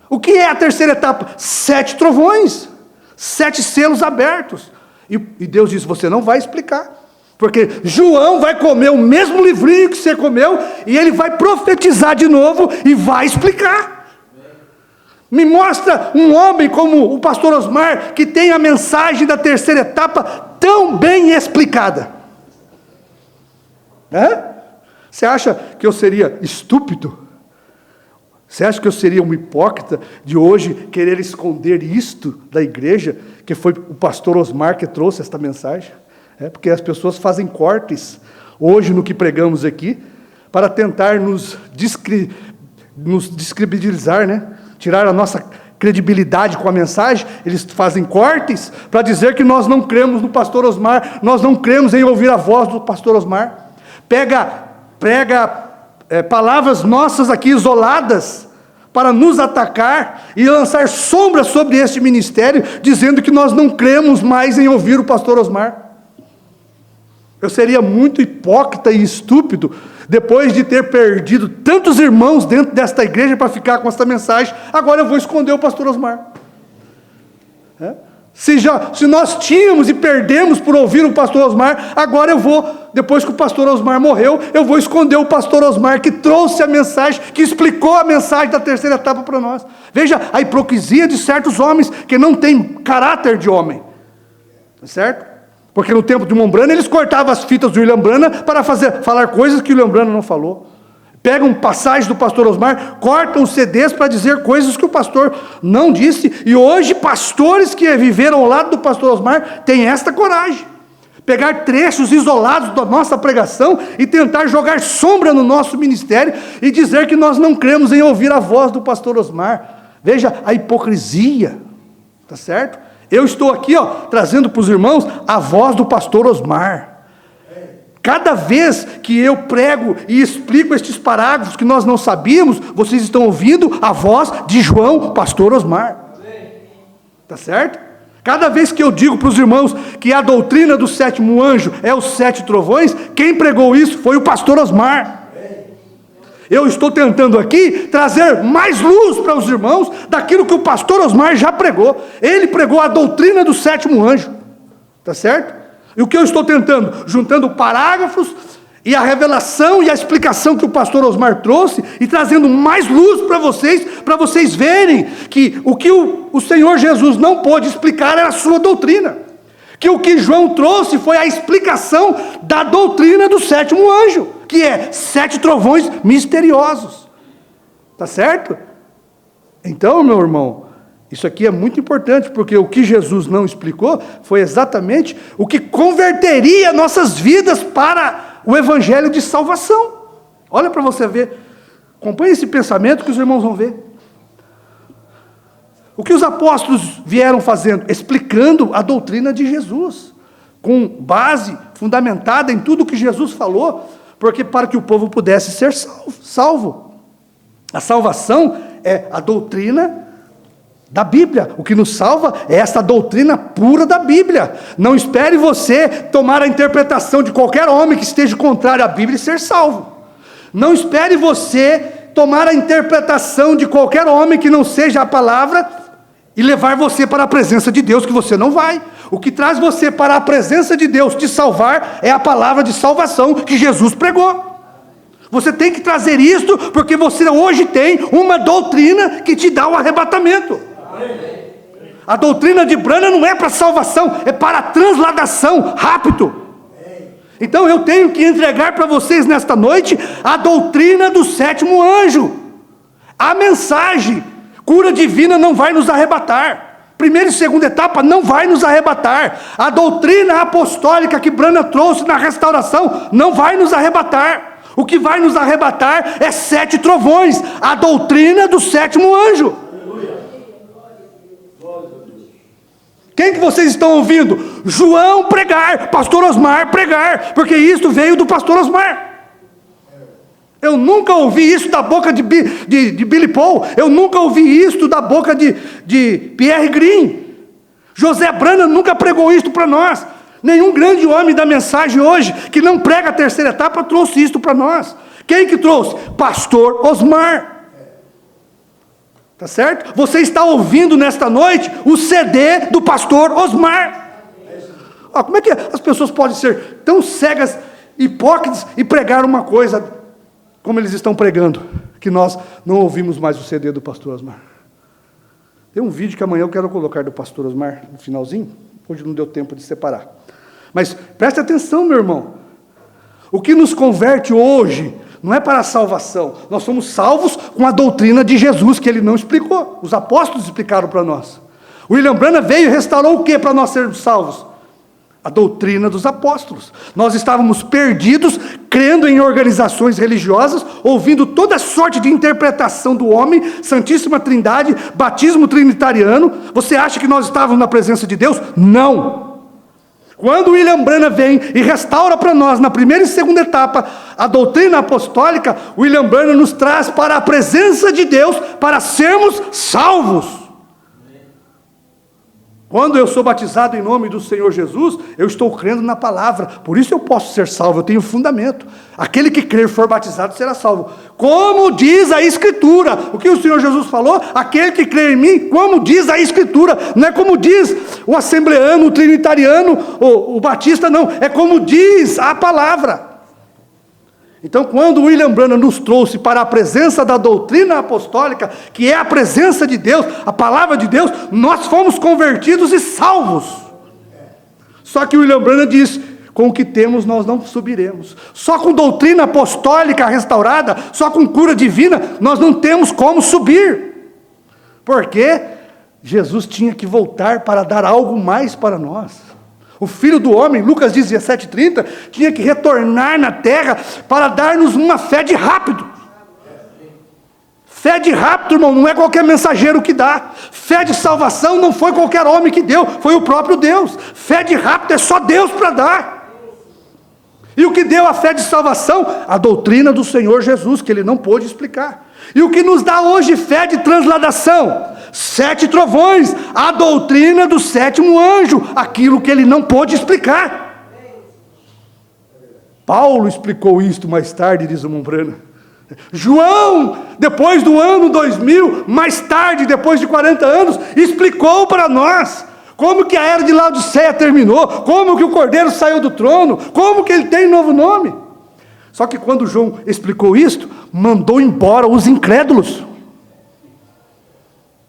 O que é a terceira etapa? 7 trovões, 7 selos abertos. E Deus diz: você não vai explicar, porque João vai comer o mesmo livrinho que você comeu, e ele vai profetizar de novo e vai explicar. Me mostra um homem como o pastor Osmar, que tem a mensagem da terceira etapa tão bem explicada. Você acha que eu seria estúpido? Você acha que eu seria um hipócrita de hoje querer esconder isto da igreja, que foi o pastor Osmar que trouxe esta mensagem? Porque as pessoas fazem cortes hoje no que pregamos aqui, para tentar nos descredibilizar, né? Tirar a nossa credibilidade com a mensagem. Eles fazem cortes para dizer que nós não cremos no pastor Osmar, nós não cremos em ouvir a voz do pastor Osmar. Prega palavras nossas aqui isoladas para nos atacar e lançar sombra sobre este ministério, dizendo que nós não cremos mais em ouvir o pastor Osmar. Eu seria muito hipócrita e estúpido, depois de ter perdido tantos irmãos dentro desta igreja para ficar com esta mensagem, agora eu vou esconder o pastor Osmar. Se nós tínhamos e perdemos por ouvir o pastor Osmar, agora eu vou, depois que o pastor Osmar morreu, eu vou esconder o pastor Osmar, que trouxe a mensagem, que explicou a mensagem da terceira etapa para nós. Veja a hipocrisia de certos homens, que não têm caráter de homem, certo? Porque no tempo de William Branham, eles cortavam as fitas do William Branham para falar coisas que o William Branham não falou. Pegam passagens do pastor Osmar, cortam os CDs para dizer coisas que o pastor não disse. E hoje, pastores que viveram ao lado do pastor Osmar têm esta coragem. Pegar trechos isolados da nossa pregação e tentar jogar sombra no nosso ministério e dizer que nós não cremos em ouvir a voz do pastor Osmar. Veja a hipocrisia, tá certo? Eu estou aqui, trazendo para os irmãos a voz do pastor Osmar. Cada vez que eu prego e explico estes parágrafos que nós não sabíamos, vocês estão ouvindo a voz de João, pastor Osmar. Tá certo? Cada vez que eu digo para os irmãos que a doutrina do sétimo anjo é os 7 trovões, quem pregou isso foi o pastor Osmar. Eu estou tentando aqui trazer mais luz para os irmãos daquilo que o pastor Osmar já pregou. Ele pregou a doutrina do sétimo anjo. Tá certo? E o que eu estou tentando? Juntando parágrafos e a revelação e a explicação que o pastor Osmar trouxe e trazendo mais luz para vocês verem que o Senhor Jesus não pôde explicar era a sua doutrina. Que o que João trouxe foi a explicação da doutrina do sétimo anjo, que é 7 trovões misteriosos. Tá certo? Então, meu irmão, isso aqui é muito importante, porque o que Jesus não explicou foi exatamente o que converteria nossas vidas para o evangelho de salvação. Olha para você ver. Acompanhe esse pensamento que os irmãos vão ver. O que os apóstolos vieram fazendo? Explicando a doutrina de Jesus, com base fundamentada em tudo que Jesus falou, porque para que o povo pudesse ser salvo. A salvação é a doutrina da Bíblia. O que nos salva é essa doutrina pura da Bíblia. Não espere você tomar a interpretação de qualquer homem que esteja contrário à Bíblia e ser salvo. Não espere você tomar a interpretação de qualquer homem que não seja a palavra e levar você para a presença de Deus, que você não vai. O que traz você para a presença de Deus te salvar é a palavra de salvação que Jesus pregou. Você tem que trazer isto, porque você hoje tem uma doutrina que te dá o arrebatamento. A doutrina de Branham não é para salvação, é para transladação, rápido. Então eu tenho que entregar para vocês nesta noite a doutrina do sétimo anjo. A mensagem, cura divina não vai nos arrebatar. Primeira e segunda etapa não vai nos arrebatar. A doutrina apostólica que Branham trouxe na restauração não vai nos arrebatar. O que vai nos arrebatar é 7 trovões, a doutrina do sétimo anjo. Quem que vocês estão ouvindo? João pregar, pastor Osmar pregar, porque isso veio do pastor Osmar. Eu nunca ouvi isso da boca de Billy Paul, eu nunca ouvi isso da boca de Pierre Green. José Branham nunca pregou isso para nós. Nenhum grande homem da mensagem hoje, que não prega a terceira etapa, trouxe isso para nós. Quem que trouxe? Pastor Osmar. Tá certo? Você está ouvindo nesta noite o CD do pastor Osmar. Como é que as pessoas podem ser tão cegas, hipócritas e pregar uma coisa como eles estão pregando, que nós não ouvimos mais o CD do pastor Osmar? Tem um vídeo que amanhã eu quero colocar do pastor Osmar no finalzinho. Hoje não deu tempo de separar. Mas preste atenção, meu irmão. O que nos converte hoje não é para a salvação. Nós somos salvos com a doutrina de Jesus, que ele não explicou. Os apóstolos explicaram para nós. William Branham veio e restaurou o que para nós sermos salvos? A doutrina dos apóstolos. Nós estávamos perdidos, crendo em organizações religiosas, ouvindo toda sorte de interpretação do homem, Santíssima Trindade, batismo trinitariano. Você acha que nós estávamos na presença de Deus? Não! Quando William Branham vem e restaura para nós, na primeira e segunda etapa, a doutrina apostólica, William Branham nos traz para a presença de Deus, para sermos salvos. Quando eu sou batizado em nome do Senhor Jesus, eu estou crendo na palavra, por isso eu posso ser salvo, eu tenho fundamento. Aquele que crer e for batizado será salvo. Como diz a Escritura, o que o Senhor Jesus falou? Aquele que crer em mim, como diz a Escritura, não é como diz o assembleano, o trinitariano, o batista, não, é como diz a palavra. Então, quando William Branham nos trouxe para a presença da doutrina apostólica, que é a presença de Deus, a palavra de Deus, nós fomos convertidos e salvos. Só que William Branham diz, com o que temos nós não subiremos. Só com doutrina apostólica restaurada, só com cura divina, nós não temos como subir. Porque Jesus tinha que voltar para dar algo mais para nós. O Filho do Homem, Lucas 17:30, tinha que retornar na terra para dar-nos uma fé de rápido. Fé de rápido, irmão, não é qualquer mensageiro que dá. Fé de salvação não foi qualquer homem que deu, foi o próprio Deus. Fé de rápido é só Deus para dar. E o que deu a fé de salvação? A doutrina do Senhor Jesus, que ele não pôde explicar. E o que nos dá hoje fé de transladação? 7 trovões, a doutrina do 7º anjo, aquilo que ele não pôde explicar. Paulo explicou isto mais tarde, diz o Mombrana. João, depois do ano 2000, mais tarde, depois de 40 anos, explicou para nós como que a era de Laodiceia terminou, como que o Cordeiro saiu do trono, como que ele tem novo nome. Só que quando João explicou isto, mandou embora os incrédulos.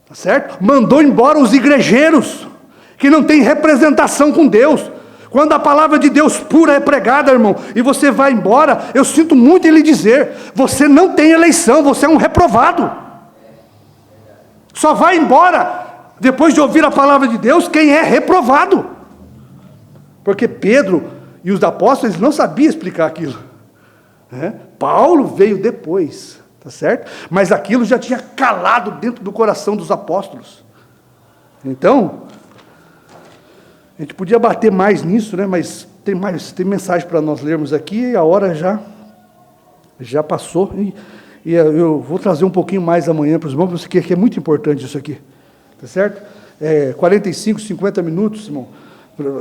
Tá certo? Mandou embora os igrejeiros, que não têm representação com Deus. Quando a palavra de Deus pura é pregada, irmão, e você vai embora, eu sinto muito em lhe dizer, você não tem eleição, você é um reprovado. Só vai embora, depois de ouvir a palavra de Deus, quem é reprovado. Porque Pedro e os apóstolos, eles não sabiam explicar aquilo. Paulo veio depois, tá certo? Mas aquilo já tinha calado dentro do coração dos apóstolos. Então, a gente podia bater mais nisso, né? Mas tem mensagem para nós lermos aqui, e a hora já passou, e eu vou trazer um pouquinho mais amanhã para os irmãos, porque é muito importante isso aqui, tá certo? 45, 50 minutos, irmão.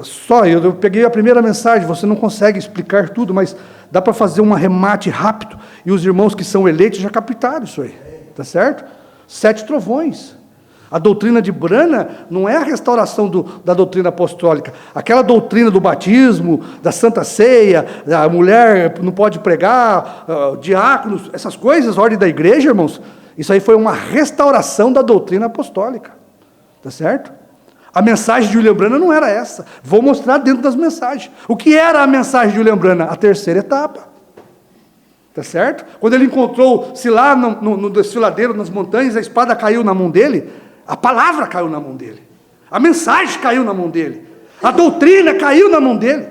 Só eu peguei a primeira mensagem, você não consegue explicar tudo, mas dá para fazer um arremate rápido, e os irmãos que são eleitos já captaram isso aí, tá certo? 7 trovões. A doutrina de Branham não é a restauração da doutrina apostólica. Aquela doutrina do batismo, da Santa Ceia, a mulher não pode pregar, diáconos, essas coisas, ordem da igreja, irmãos, isso aí foi uma restauração da doutrina apostólica. Tá certo? A mensagem de William Branham não era essa. Vou mostrar dentro das mensagens. O que era a mensagem de William Branham? A terceira etapa. Tá certo? Quando ele encontrou-se lá no desfiladeiro, nas montanhas, a espada caiu na mão dele, a palavra caiu na mão dele, a mensagem caiu na mão dele, a doutrina caiu na mão dele.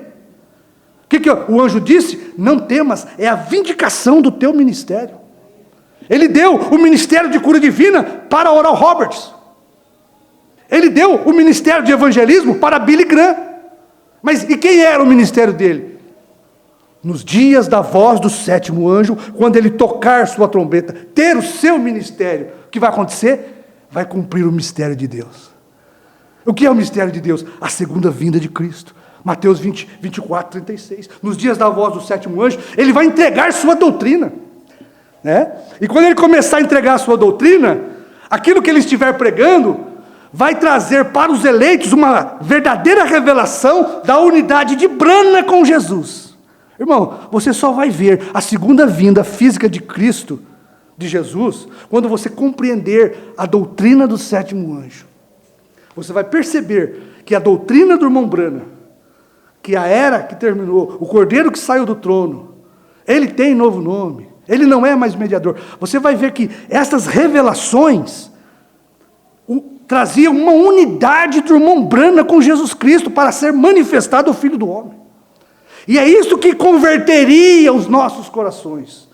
O que o anjo disse? Não temas, é a vindicação do teu ministério. Ele deu o ministério de cura divina para Oral Roberts. Ele deu o ministério de evangelismo para Billy Graham. Mas e quem era o ministério dele? Nos dias da voz do 7º anjo, quando ele tocar sua trombeta, ter o seu ministério, o que vai acontecer? Vai cumprir o mistério de Deus. O que é o mistério de Deus? A segunda vinda de Cristo. Mateus 24, 36. Nos dias da voz do 7º anjo, ele vai entregar sua doutrina. Né? E quando ele começar a entregar a sua doutrina, aquilo que ele estiver pregando, vai trazer para os eleitos uma verdadeira revelação da unidade de Branham com Jesus. Irmão, você só vai ver a segunda vinda física de Cristo, de Jesus, quando você compreender a doutrina do 7º anjo. Você vai perceber que a doutrina do irmão Branham, que a era que terminou, o cordeiro que saiu do trono, ele tem novo nome, ele não é mais mediador. Você vai ver que essas revelações traziam uma unidade do irmão Branham com Jesus Cristo para ser manifestado o Filho do Homem. E é isso que converteria os nossos corações.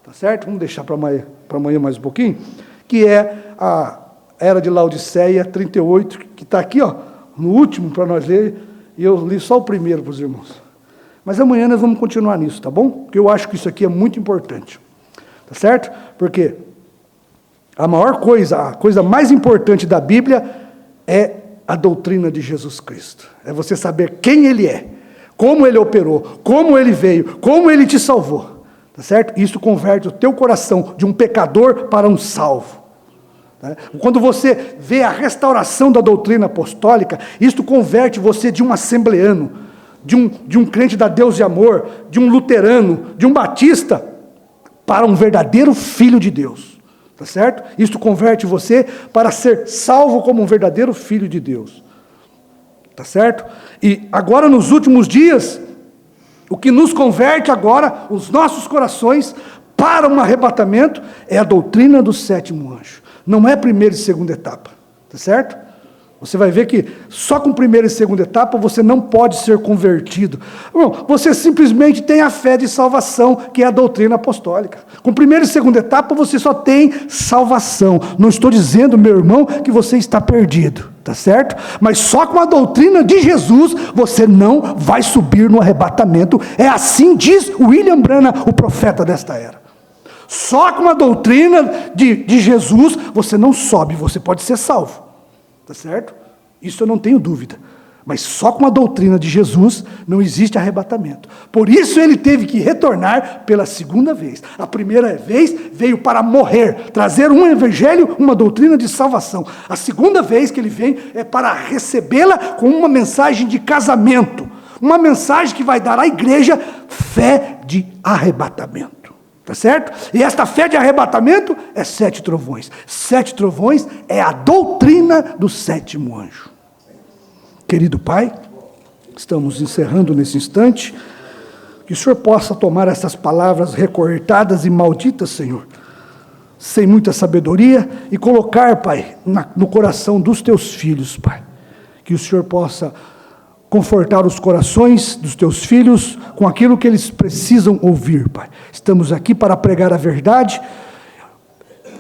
Tá certo? Vamos deixar para amanhã mais um pouquinho, que é a era de Laodiceia 38, que está aqui, ó, no último para nós ler, e eu li só o primeiro para os irmãos. Mas amanhã nós vamos continuar nisso, tá bom? Porque eu acho que isso aqui é muito importante. Tá certo? Porque a maior coisa, a coisa mais importante da Bíblia é a doutrina de Jesus Cristo. É você saber quem Ele é, como Ele operou, como Ele veio, como Ele te salvou. Tá certo? Isso converte o teu coração de um pecador para um salvo. Tá? Quando você vê a restauração da doutrina apostólica, isto converte você de um assembleano, de um crente da Deus de amor, de um luterano, de um batista, para um verdadeiro filho de Deus. Tá certo? Isto converte você para ser salvo como um verdadeiro filho de Deus. Tá certo? E agora nos últimos dias, o que nos converte agora, os nossos corações, para um arrebatamento, é a doutrina do sétimo anjo. Não é primeira e segunda etapa. Tá certo? Você vai ver que só com primeira e segunda etapa você não pode ser convertido. Bom, você simplesmente tem a fé de salvação, que é a doutrina apostólica. Com primeira e segunda etapa você só tem salvação. Não estou dizendo, meu irmão, que você está perdido, tá certo? Mas só com a doutrina de Jesus você não vai subir no arrebatamento. É assim diz William Branham, o profeta desta era. Só com a doutrina de Jesus você não sobe, você pode ser salvo. Tá certo? Isso eu não tenho dúvida. Mas só com a doutrina de Jesus não existe arrebatamento. Por isso ele teve que retornar pela segunda vez. A primeira vez veio para morrer, trazer um evangelho, uma doutrina de salvação. A segunda vez que ele vem é para recebê-la com uma mensagem de casamento. Uma mensagem que vai dar à igreja fé de arrebatamento. Tá certo? E esta fé de arrebatamento é 7 trovões. 7 trovões é a doutrina do sétimo anjo. Querido Pai, estamos encerrando nesse instante. Que o Senhor possa tomar essas palavras recortadas e malditas, Senhor, sem muita sabedoria, e colocar, Pai, no coração dos teus filhos, Pai. Que o Senhor possa confortar os corações dos teus filhos com aquilo que eles precisam ouvir, Pai. Estamos aqui para pregar a verdade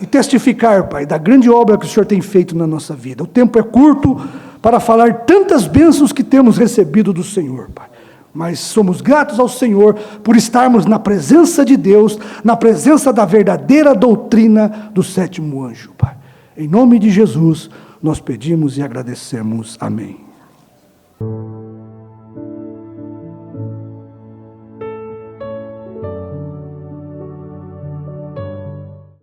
e testificar, Pai, da grande obra que o Senhor tem feito na nossa vida. O tempo é curto para falar tantas bênçãos que temos recebido do Senhor, Pai. Mas somos gratos ao Senhor por estarmos na presença de Deus, na presença da verdadeira doutrina do sétimo anjo, Pai. Em nome de Jesus, nós pedimos e agradecemos. Amém.